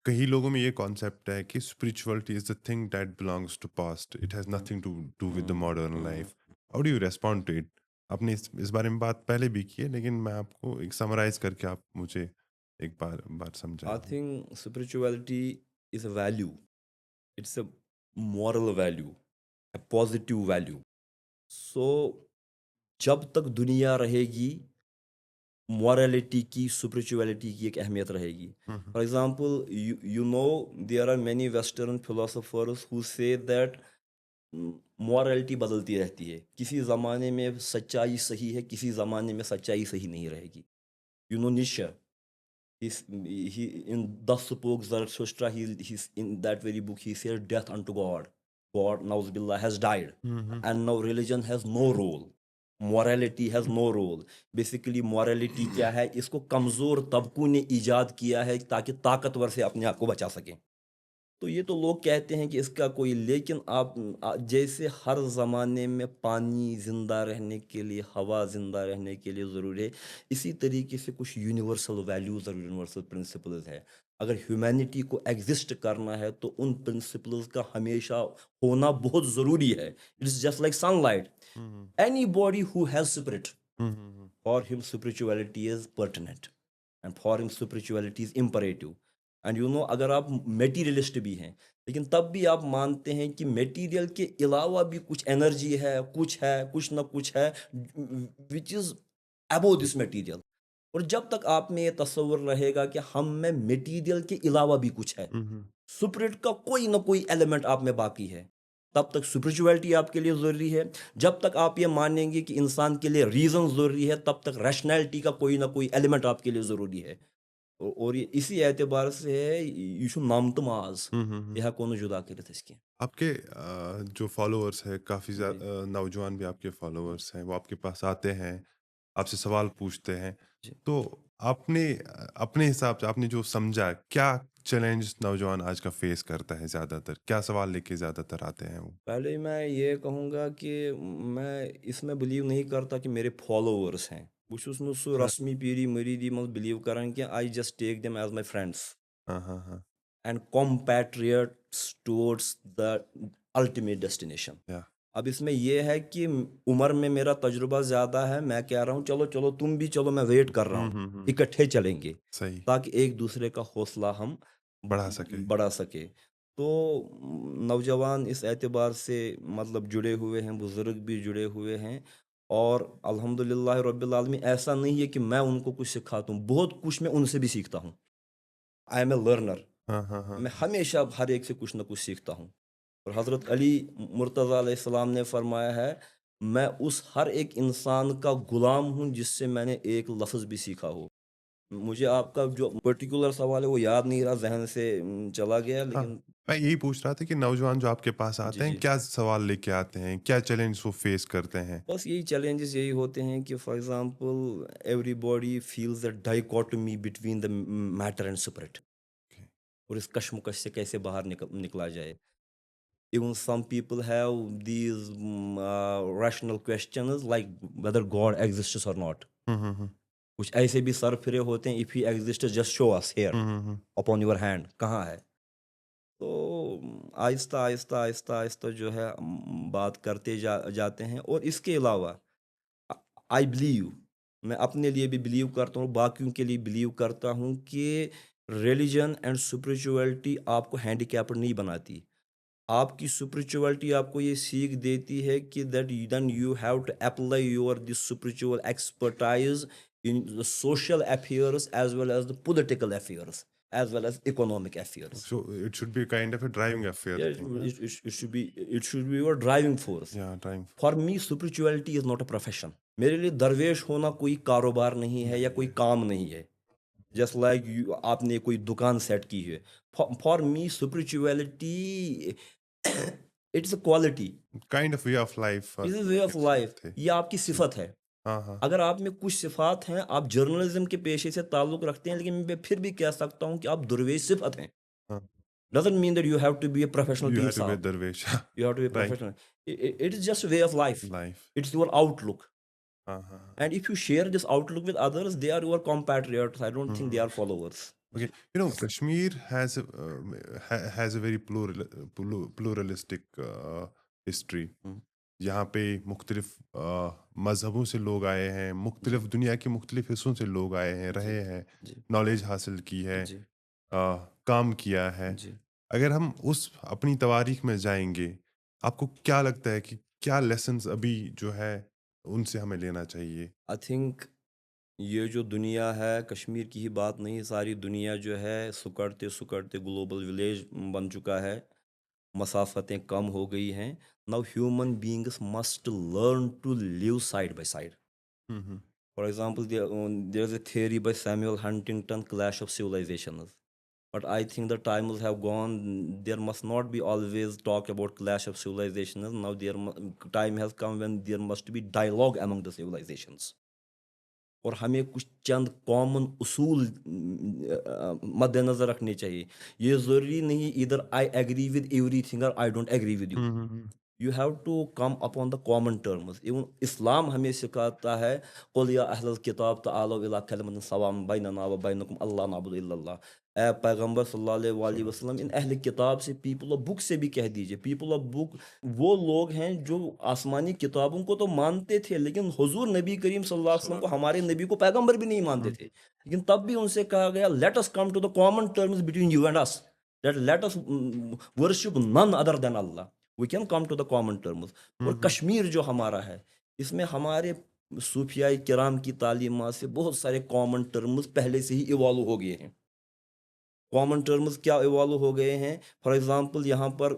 कई लोगों में ये कॉन्सेप्ट है कि spirituality is the thing that belongs to past, it has nothing to do with the modern life. How do you respond to it? आपने इस बारे में बात पहले भी की है, लेकिन मैं आपको एक समराइज़ करके आप मुझे एक बार I समझाएँ। think spirituality is a value. It's a moral value, a positive value. So जब तक दुनिया रहेगी, morality की, spirituality की एक अहमियत रहेगी. हुँ, hmm. For example, you know there are many Western philosophers who say that morality बदलती रहती है. किसी ज़माने में सच्चाई सही है, किसी ज़माने में सच्चाई सही नहीं रहेगी. You know Nietzsche. He in Thus Spoke Zarathustra. He's in that very book. He said, "Death unto God. God, Nauzubillah, has died, hmm, hmm. and now religion has no role. Morality has no role." Basically, morality क्या है? इसको कमज़ोर तबकों ने ईजाद किया है ताकि ताकतवर से अपने आप को बचा सकें. तो ये तो लोग कहते हैं कि इसका कोई, लेकिन आप जैसे हर ज़माने में पानी ज़िंदा रहने के लिए, हवा ज़िंदा रहने के लिए ज़रूरी है, इसी तरीके से कुछ यूनिवर्सल वैल्यूज़ और यूनिवर्सल प्रिंसिपल्स है. अगर ह्यूमैनिटी को एग्जिस्ट करना है तो उन प्रिंसिपल्स का हमेशा होना बहुत ज़रूरी है. It is just like sunlight. Hmm, hmm. Any body who has spirit, hmm, hmm, hmm. for him spirituality is pertinent, and for him spirituality is imperative. And you know, अगर आप मेटीरियलिस्ट भी हैं लेकिन तब भी आप मानते हैं कि मेटीरियल के अलावा भी कुछ एनर्जी है, कुछ ना कुछ है which is above this material. और जब तक आप में ये तस्वर रहेगा कि हम में मटेरियल के अलावा भी कुछ है, हुँ, हुँ। सुपरिट का कोई ना कोई एलिमेंट आप में बाकी है, तब तक स्पिरिचुअलिटी आपके लिए ज़रूरी है. जब तक आप ये मानेंगे कि इंसान के लिए रीज़न ज़रूरी है, तब तक रैशनैलिटी का कोई ना कोई एलिमेंट आपके लिए ज़रूरी है. और ये इसी एतबार से है, यू शुड नाम तो माज हुँ, हुँ, हुँ। यह कौन जुदा करे इसके. आपके जो फॉलोअर्स हैं, काफ़ी जी. नौजवान भी आपके फॉलोअर्स हैं, वो आपके पास आते हैं, आपसे सवाल पूछते हैं। जी. तो आपने अपने हिसाब से आपने जो समझा, क्या चैलेंज नौजवान आज का फेस करता है ज़्यादातर? क्या सवाल लेके ज़्यादातर आते हैं वो? पहले मैं ये कहूँगा कि मैं इसमें बिलीव नहीं करता कि मेरे फॉलोअर्स हैं. बह छुस नु सु हाँ। रस्मी पीरी मरीदी मज बिलीव करान कि I just take them as my friends हाँ, हाँ, हाँ। And compatriots towards the ultimate destination. या अब इसमें ये है कि उम्र में मेरा तजुर्बा ज़्यादा है, मैं कह रहा हूँ चलो चलो तुम भी चलो, मैं वेट कर रहा हुँ, हूँ, हुँ, हुँ। इकट्ठे चलेंगे सही, ताकि एक दूसरे का हौसला हम बढ़ा सके। बढ़ा सके. तो नौजवान इस एतबार से मतलब जुड़े हुए हैं, बुज़ुर्ग भी जुड़े हुए हैं. और अल्हम्दुलिल्लाह रब्बिल आलमीन, ऐसा नहीं है कि मैं उनको कुछ सिखाता हूँ, बहुत कुछ मैं उनसे भी सीखता हूँ. I am a learner. हाँ, हाँ, हाँ, मैं हाँ। हमेशा हर एक से कुछ ना कुछ सीखता हूँ. और हज़रत अली मुर्तज़ा अलैहिस्सलाम ने फरमाया है, मैं उस हर एक इंसान का गुलाम हूँ जिससे मैंने एक लफ्ज़ भी सीखा हो. मुझे आपका जो पर्टिकुलर सवाल है वो याद नहीं रहा, ज़हन से चला गया, हाँ, लेकिन मैं यही पूछ रहा था कि नौजवान जो आपके पास जी, आते हैं, जी. क्या सवाल लेके आते हैं? क्या चैलेंज वो फेस करते हैं? बस यही चैलेंजेस यही होते हैं कि for example everybody feels the dichotomy between the matter and spirit. Okay. और इस कशमकश से कैसे बाहर निकला जाए. Even some people have these rational questions like whether God exists or not. हुँ, हुँ, हुँ। कुछ ऐसे भी सर फिरे होते हैं, if he exist just show us here hmm, hmm, hmm. Upon your hand, कहाँ है. तो आहिस्ता आहिस्ता आहिस्ता आहिस्ता जो है बात करते जाते हैं. और इसके अलावा आई बिलीव, मैं अपने लिए भी बिलीव करता हूँ, बाकियों के लिए बिलीव करता हूँ कि रिलीजन एंड स्पिरिचुअलिटी आपको हैंडीकैप्ड नहीं बनाती. आपकी स्पिरिचुअलिटी आपको ये सीख देती है कि that then you have to apply your this spiritual expertise in the social affairs as well as the political affairs as well as economic affairs. So it should be kind of a driving affair Yeah, thing, yeah? it should be your driving force. Yeah, driving for me spirituality is not a profession. मेरे लिए दरवेश होना कोई कारोबार नहीं है या कोई काम नहीं है. जस्ट लाइक यू, आपने कोई दुकान सेट की है. For me spirituality it's a quality. kind of way of life is a way of कह लाइफ. सकते हैं। ये आपकी सिफत है. हाँ, हाँ, अगर आप में कुछ सिफात हैं, आप जर्नलिज्म के पेशे से ताल्लुक रखते हैं, लेकिन मैं फिर भी कह सकता हूँ कि आप दुर्वेश सिफत हैं. हाँ। Doesn't mean that you have to be a professional You पीर have to be a साहब. darvish. You have to be a Right, professional. It is just a way of life. life. It's your outlook. हाँ, हाँ, हाँ। And if you share this outlook with others, they are your compatriots. I don't hmm, think they hmm. are followers. Okay, you know, Kashmir has has a very pluralistic history. Mm. यहाँ पे मुख्तलिफ मज़हबों से लोग आए हैं, मुख्तलिफ दुनिया के मुख्तलिफ हिस्सों से लोग आए हैं, जी रहे हैं, जी नॉलेज हासिल की है, जी काम किया है। जी अगर हम उस अपनी तवारीख में जाएँगे, आपको क्या लगता है कि क्या लेसन्स अभी जो है उनसे हमें लेना चाहिए? आई थिंक ये जो दुनिया है कश्मीर की ही बात नहीं, सारी दुनिया जो है सुकड़ते सुकड़ते ग्लोबल विलेज बन चुका है। मसाफतें कम हो गई हैं। Now human beings must learn to live side by side. Hmm, hmm. For example, there is a theory by Samuel Huntington, Clash of Civilizations. But I think the times have gone. There must not be always talk about clash of civilizations. Now time has come when there must be dialogue among the civilizations. और हमें कुछ चंद common उसूल मद्देनज़र रखने चाहिए। ये ज़रूरी नहीं इधर आई एग्री विद एवरीथिंग और I don't agree with you. Hmm, hmm, hmm. You have to come upon the common terms. Even Islam हमें सिखाता है कुल या अहलल किताब तआलौ इला कलिमतिन सवाअन बैनना व बैनकुम अल्ला नअबुदु इल्लल्लाह। ऐ पैगंबर सल्लल्लाहु अलैहि वसल्लम, इन अहल किताब से, पीपल ऑफ बुक से भी कह दीजिए। पीपल ऑफ बुक वो लोग हैं जो आसमानी किताबों को तो मानते थे, लेकिन हुजूर नबी करीम सल्लल्लाहु अलैहि वसल्लम को, हमारे नबी को पैगंबर भी नहीं मानते हुँ, थे। लेकिन तब भी उनसे कहा गया let us come to the common terms between you and us, that let us worship none other than Allah, we can come to the common terms. हुँ, और हुँ। कश्मीर जो हमारा है, इसमें हमारे सूफियाई किराम की तालीमात से बहुत सारे कॉमन टर्म्स पहले से ही इवॉल्व हो गए हैं। कॉमन टर्म्स क्या इवॉल्व हो गए हैं? फॉर एग्जांपल यहाँ पर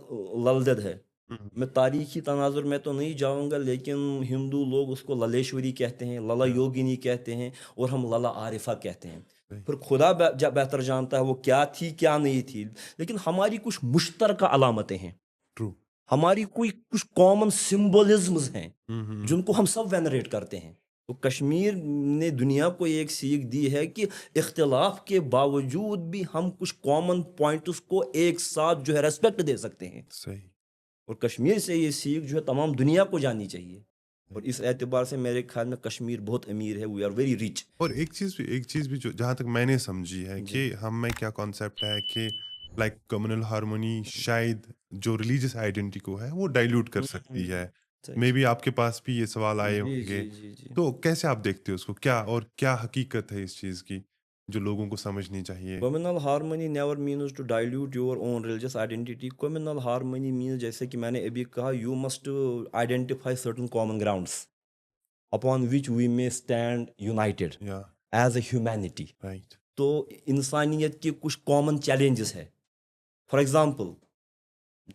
ललदद है। हुँ, हुँ। मैं तारीखी तनाजुर में तो नहीं जाऊँगा, लेकिन हिंदू लोग उसको ललेश्वरी कहते हैं, लला या योगिनी कहते हैं, और हम लला आरिफा कहते हैं। सही। फिर खुदा बेहतर जानता है वो क्या थी, क्या नहीं थी। लेकिन हमारी कुछ मुश्तरका अलामतें हैं। ट्रू। हमारी कोई कुछ कॉमन सिंबलिज्म्स हैं हुँ, हुँ, हुँ। जिनको हम सब वेनरेट करते हैं। तो कश्मीर ने दुनिया को एक सीख दी है कि इख्तिलाफ के बावजूद भी हम कुछ कॉमन पॉइंट्स को एक साथ जो है रेस्पेक्ट दे सकते हैं। सही, और कश्मीर से ये सीख जो है तमाम दुनिया को जानी चाहिए। और सही। इस एतबार से मेरे ख्याल में कश्मीर बहुत अमीर है। We are very rich. और एक चीज़ भी जो जहाँ तक मैंने समझी है जी कि हम में क्या कॉन्सेप्ट है कि लाइक कम्युनल हार्मनी शायद जो रिलीजियस आइडेंटिटी को है वो डाइल्यूट कर सकती हम्म, है। सही मे बी सही। आपके पास भी ये सवाल आए जी होंगे। जी जी जी। तो कैसे आप देखते हो उसको? क्या हकीकत है इस चीज़ की जो लोगों को समझनी चाहिए? Communal harmony never means to dilute your own religious identity. Communal harmony means, जैसे कि मैंने अभी कहा, you must identify certain common grounds upon which we may stand united या as a humanity. राइट। तो इंसानियत के कुछ कॉमन चैलेंजेस है। For example,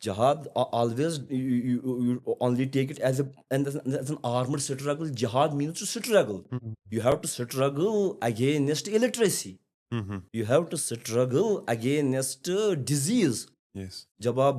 jihad always you only take it as as an armored struggle. Jihad means to struggle. Hmm, hmm, You have to struggle against illiteracy. Hmm, hmm. You have to struggle against disease. Yes. जब आप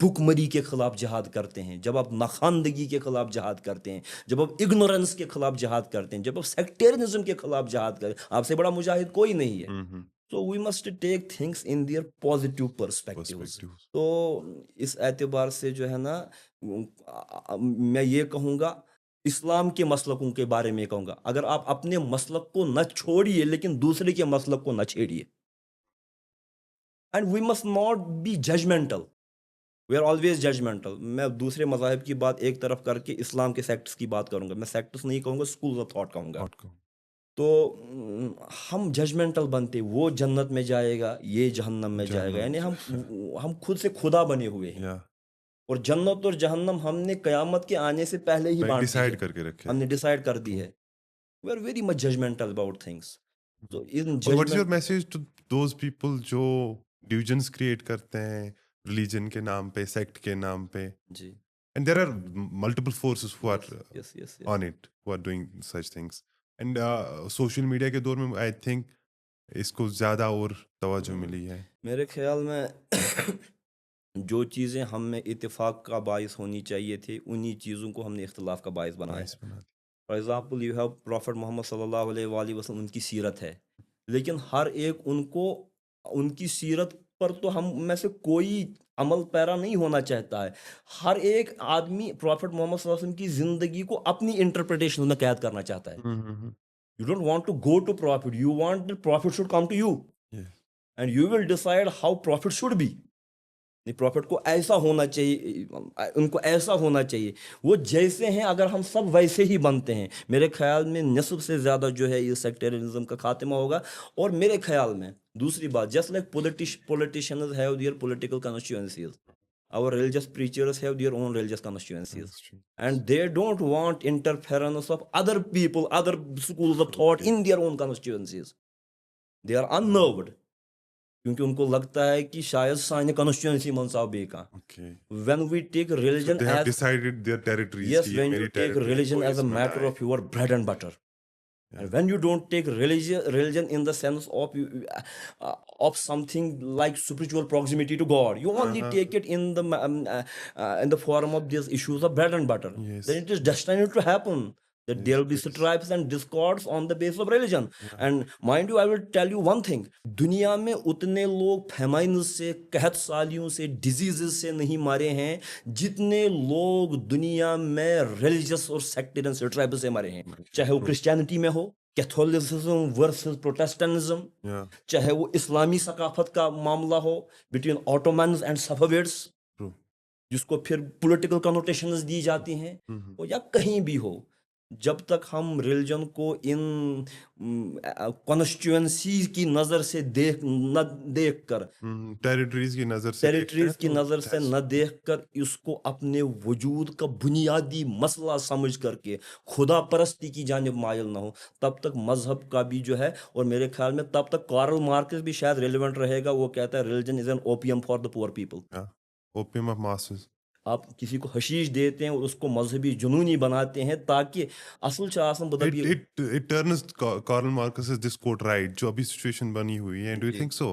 भुखमरी के खिलाफ जिहाद करते हैं, जब आप नाखानदगी के खिलाफ जिहाद करते हैं, जब आप इग्नोरेंस के खिलाफ जिहाद करते हैं, जब आप सेक्टेरियनिज्म के खिलाफ जिहाद करते हैं, आपसे बड़ा मुजाहिद कोई नहीं है। हुँ, हुँ। तो we must take things in their positive perspectives. Perspectives. तो इस एतबार से जो है ना, मैं ये कहूँगा, इस्लाम के मसलकों के बारे में कहूँगा, अगर आप अपने मसलक को न छोड़िए लेकिन दूसरे के मसलक को न छेड़िए। And we must not be judgmental. We are always judgmental. मैं दूसरे मज़ाहिब की बात एक तरफ करके इस्लाम के सेक्ट्स की बात करूंगा। मैं सेक्ट्स नहीं कहूँगा, स्कूल्स ऑफ थॉट कहूँगा। थॉट को। तो हम जजमेंटल बनते, वो जन्नत में जाएगा, ये जहन्नम में जाएगा, जहन्नम यानी में हम खुद से खुदा बने हुए हैं। या और जन्नत और जहन्नम हमने कयामत के आने से पहले ही राइट बांट दी डिसाइड है, करके रखे हैं। हमने डिसाइड कर दी ट्रू। है। We are very much judgmental about things. तो इन और what is your judgment. Message to those people जो डिविजन्स क्रिएट करते हैं रिलीजन के नाम पे, सेक्ट के नाम पे? जी। And there are multiple forces who yes are yes yes on yes. It, who are doing such things. And social media के दौर में आई थिंक इसको ज़्यादा और तवज्जो मिली है। मेरे ख्याल में जो चीज़ें हम में इत्तेफाक का बायस होनी चाहिए थी, उन्हीं चीज़ों को हमने इख्तलाफ का बायस बनाया बाइस है। बना दी। For example, you have prophet Mohammad सल्लल्लाहु अलैहि वसल्लम, उनकी सीरत है। लेकिन हर एक उनको, उनकी सीरत पर तो हम में से कोई अमल पैरा नहीं होना चाहता है। हर एक आदमी प्रॉफिट मोहम्मद सल्लल्लाहु अलैहि वसल्लम की ज़िंदगी को अपनी इंटरप्रिटेशन में कैद करना चाहता है। हुँ, हुँ, हुँ। You don't want to go to prophet, you want the prophet should come to you yes. And you will decide how prophet should be. Prophet को ऐसा होना चाहिए, उनको ऐसा होना चाहिए, वो जैसे हैं अगर हम सब वैसे ही बनते हैं, मेरे ख्याल में निस्फ से ज़्यादा जो है ये सेक्टेरियनिज्म का खात्मा होगा। और मेरे ख्याल में दूसरी बात, just like politicians have their political constituencies, our religious preachers have their own religious constituencies, That's true. and they don't want interference of other people, other schools of thought in their own constituencies. They are unnerved क्योंकि उनको लगता है कि शायद sign constituency मनसाब बेका Okay. when we take So religion they have as decided their territories. yes, कि ये when मेरी you take territory है, religion कोई as a इसमें ना matter आए. of your bread and butter, Yeah. and when you don't take religion in the sense of of something like spiritual proximity to God, you only take it in the form of these issues of bread and butter, Yes. then it is destined to happen that Yes, there will be yes. stripes and discords on the basis of religion. Yeah. And mind you, I will tell you one thing, दुनिया में उतने लोग famine से, कहत सालियों से, diseases से नहीं मारे हैं जितने लोग दुनिया में रिलीजियस और सेक्टेरियन से, ट्राइबल से मारे हैं, चाहे वो क्रिश्चियनिटी में हो, कैथोलिसिज्म वर्सेस प्रोटेस्टेंटिज्म, Yeah. चाहे वो इस्लामी सकाफत का मामला हो बिटवीन ऑटोमन्स एंड सफाविड्स, True. जिसको फिर पॉलिटिकल कनोटेशंस दी जाती हैं, Mhm. और या कहीं भी हो, जब तक हम रिलीजन को इन कॉन्स्टिट्यूएंसी की नज़र से देख कर, Territories की नजर से देखते टेरिटरीज हैं की तो नज़र से that's- न देख कर, इसको अपने वजूद का बुनियादी मसला समझ करके खुदा परस्ती की जानिब मायल ना हो, तब तक मजहब का भी जो है, और मेरे ख्याल में तब तक कार्ल मार्क्स भी शायद रेलिवेंट रहेगा, वो कहता है religion is an opium for the poor people. Yeah. Opium of masses. आप किसी को हशीश देते हैं और उसको मजहबी जुनूनी बनाते हैं ताकि असल चासन बदल It turns Karl Marx's this quote right, जो अभी situation बनी हुई है. Do you जी। think so?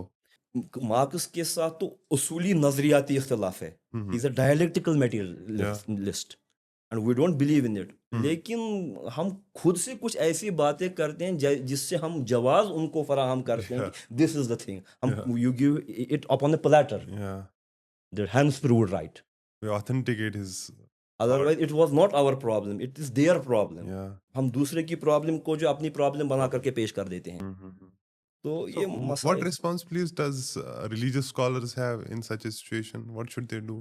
मार्क्स के साथ तो उसूली नजरियाती इख्तिलाफ है, is a dialectical materialist and we don't believe in it, लेकिन हम खुद से कुछ ऐसी बातें करते हैं जिससे हम जवाब उनको फराहम करते हैं कि दिस इज द थिंग, हम you give it upon the platter Yeah. That has proved right, We authenticate his. Otherwise it was not our problem, it is their problem. Yeah. हम दूसरे की प्रॉब्लम को जो अपनी प्रॉब्लम बना करके पेश कर देते हैं, Mhm. तो So ये what मसाइल। responsibilities does religious scholars have in such a situation? What should they do?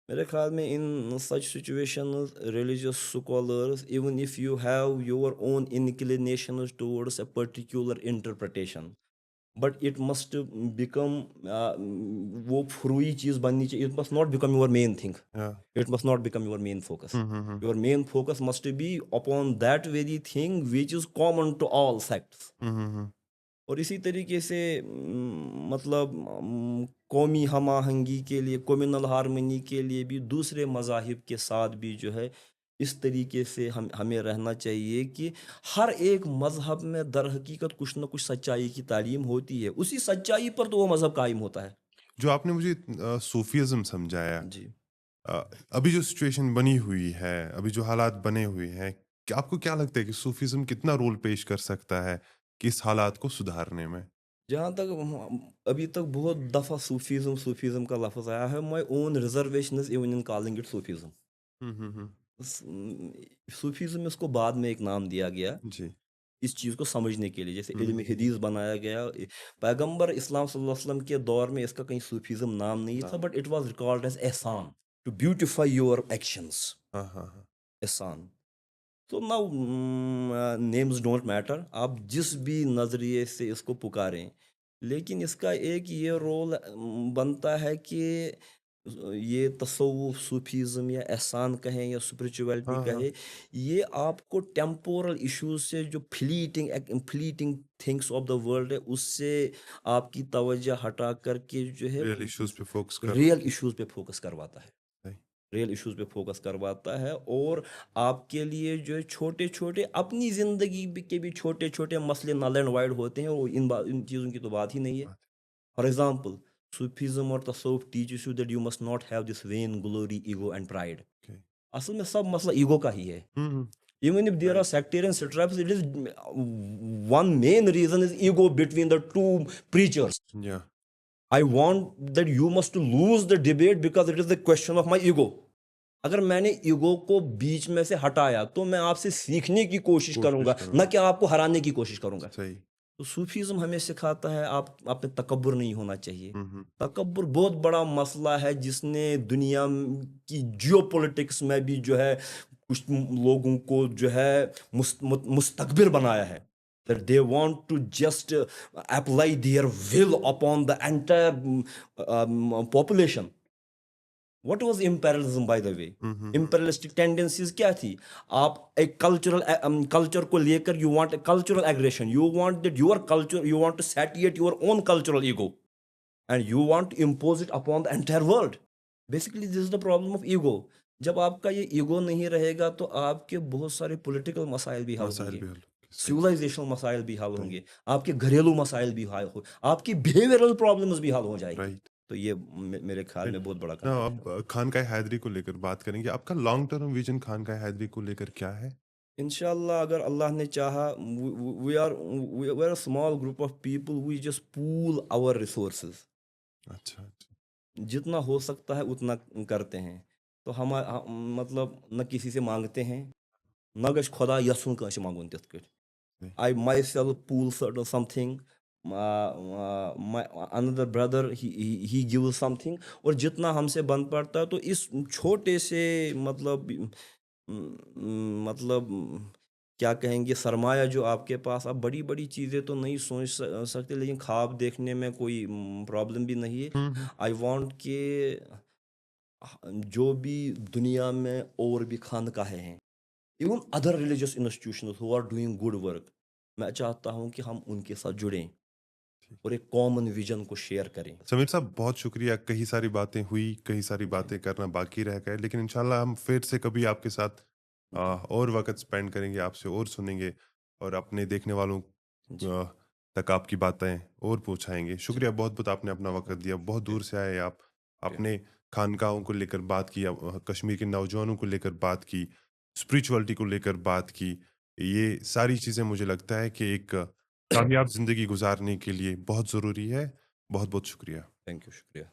मेरे ख्याल में in such situations religious scholars, even if you have your own inclinations towards a particular interpretation, but it must become, वो फ्रूई चीज़ बननी चाहिए, it must not become your main thing, Yeah. It must not become your main focus, Mhm. Your main focus must be upon that very thing which is common to all sects. Mhm. और इसी तरीके से मतलब कौमी हम आहंगी के लिए, communal harmony के लिए भी दूसरे मज़ाहिब के साथ भी जो है इस तरीके से हमें रहना चाहिए कि हर एक मज़हब में दर हकीकत कुछ ना कुछ सच्चाई की तालीम होती है, उसी सच्चाई पर तो वो मज़हब कायम होता है। जो आपने मुझे सूफिज्म समझाया, जी, अभी जो सिचुएशन बनी हुई है, अभी जो हालात बने हुए हैं, आपको क्या लगता है कि सूफिज्म कितना रोल पेश कर सकता है कि इस हालात को सुधारने में? जहाँ तक अभी तक बहुत दफ़ा सूफीज़म का लफ्ज़ आया है, my own reservation is even in calling it Sufism. Hmm. Sufism इसको बाद में एक नाम दिया गया जी। इस चीज़ को समझने के लिए, जैसे इल्म हदीस बनाया गया। पैगंबर इस्लाम सल्लल्लाहु अलैहि वसल्लम के दौर में इसका कहीं सूफीज़म नाम नहीं था, but it was record as एहसान, टू ब्यूटिफाई योर एक्शंस, हाँ हाँ। एहसान। तो नाउ नेम्स डोंट मैटर, आप जिस भी नज़रिए से इसको पुकारें, लेकिन इसका एक ये रोल बनता है कि ये तसव्वुफ, सूफीज़म या एहसान कहें या स्पिरिचुअलिटी हाँ, हाँ। कहें, ये आपको टेम्पोरल इश्यूज से, जो fleeting things of the world है, उससे आपकी तवज्जो हटा करके जो है रियल इश्यूज पे फोकस कर। रियल इश्यूज पे फोकस करवाता है, सही। रियल इश्यूज पे फोकस करवाता है, और आपके लिए जो है छोटे छोटे अपनी ज़िंदगी के भी छोटे छोटे मसले नल एंड वाइड होते हैं, और इन चीज़ों की तो बात ही नहीं है। फॉर एग्जाम्पल, सूफीज़म और तसव्वुफ teaches you that you must not have this vain, glory, ego and pride. Okay. असल में सब मसला ईगो का ही है। हम्म। Even if there are sectarian strips, it is one main reason is ego between the two preachers. Yeah. I want that you must lose the debate because it is the question of my ego. अगर मैंने ego को बीच में से हटाया तो मैं आपसे सीखने की कोशिश करूंगा, करूंगा। न कि आपको हराने की कोशिश करूंगा। सही। तो सूफीज़्म हमें सिखाता है आप में तकब्बुर नहीं होना चाहिए। हम्म, तकब्बुर बहुत बड़ा मसला है जिसने दुनिया की जियोपॉलिटिक्स में भी जो है कुछ लोगों को जो है मुस्तकबिर बनाया है। That they want to just apply their will upon the entire population. What was imperialism by the way? Imperialistic tendencies क्या थी? आप एक कल्चर को लेकर you want a cultural aggression. You want that your culture, you want to satiate your own cultural ego, and you want to impose it upon the entire world. Basically, this is the problem of ego. जब आपका ये ego नहीं रहेगा तो आपके बहुत सारे political मसाइल भी हल मसाइल होंगे, भी हल सही सिविलाइजेशनल मसाइल भी हल राइट होंगे, आपके घरेलू मसाइल भी हल हो, आपकी बिहेवियरल प्रॉब्लम्स भी हल हो जाएगी। राइट तो ये मेरे ख्याल में बहुत बड़ा ना कंसेप्ट है। अब खानकाह हैदरी को लेकर बात करेंगे। आपका long term vision Khanqah Haideri को लेकर क्या है? इंशाल्लाह अगर अल्लाह ने चाहा, we are a small group of people, we just pool our resources, अच्छा अच्छा जितना हो सकता है उतना करते हैं। तो मतलब न किसी से मांगते हैं, न गछ खुदा यसून कहीं मांगुन तिथ कट। नहीं, I myself pool something, my another brother he gives something, और जितना हमसे बन पड़ता है तो इस छोटे से मतलब क्या कहेंगे सरमाया जो आपके पास, आप बड़ी बड़ी चीज़ें तो नहीं सोच सकते लेकिन ख्वाब देखने में कोई प्रॉब्लम भी नहीं है। हम्म, आई वांट के जो भी दुनिया में और भी खानकाहें हैं, even other religious institutions who are doing good work, मैं चाहता हूं कि हम उनके साथ जुड़ें ठीक। और एक कॉमन विजन को शेयर करें। समीर साहब बहुत शुक्रिया। कई सारी बातें हुई, कई सारी जी बातें करना बाकी रह गए, लेकिन इंशाल्लाह हम फिर से कभी आपके साथ जी और वक्त स्पेंड करेंगे, आपसे और सुनेंगे और अपने देखने वालों जी तक आपकी बातें और पहुंचाएंगे। जी शुक्रिया बहुत बहुत, आपने अपना वक्त दिया, बहुत शुक्रिया दूर से आए आप। शुक्रिया। अपने खानकाहों को लेकर बात की, कश्मीर के नौजवानों को लेकर बात की, स्पिरिचुअलिटी को लेकर बात की। ये सारी चीज़ें मुझे लगता है कि एक कामयाब ज़िंदगी गुजारने के लिए बहुत ज़रूरी है। बहुत बहुत शुक्रिया। थैंक यू, शुक्रिया।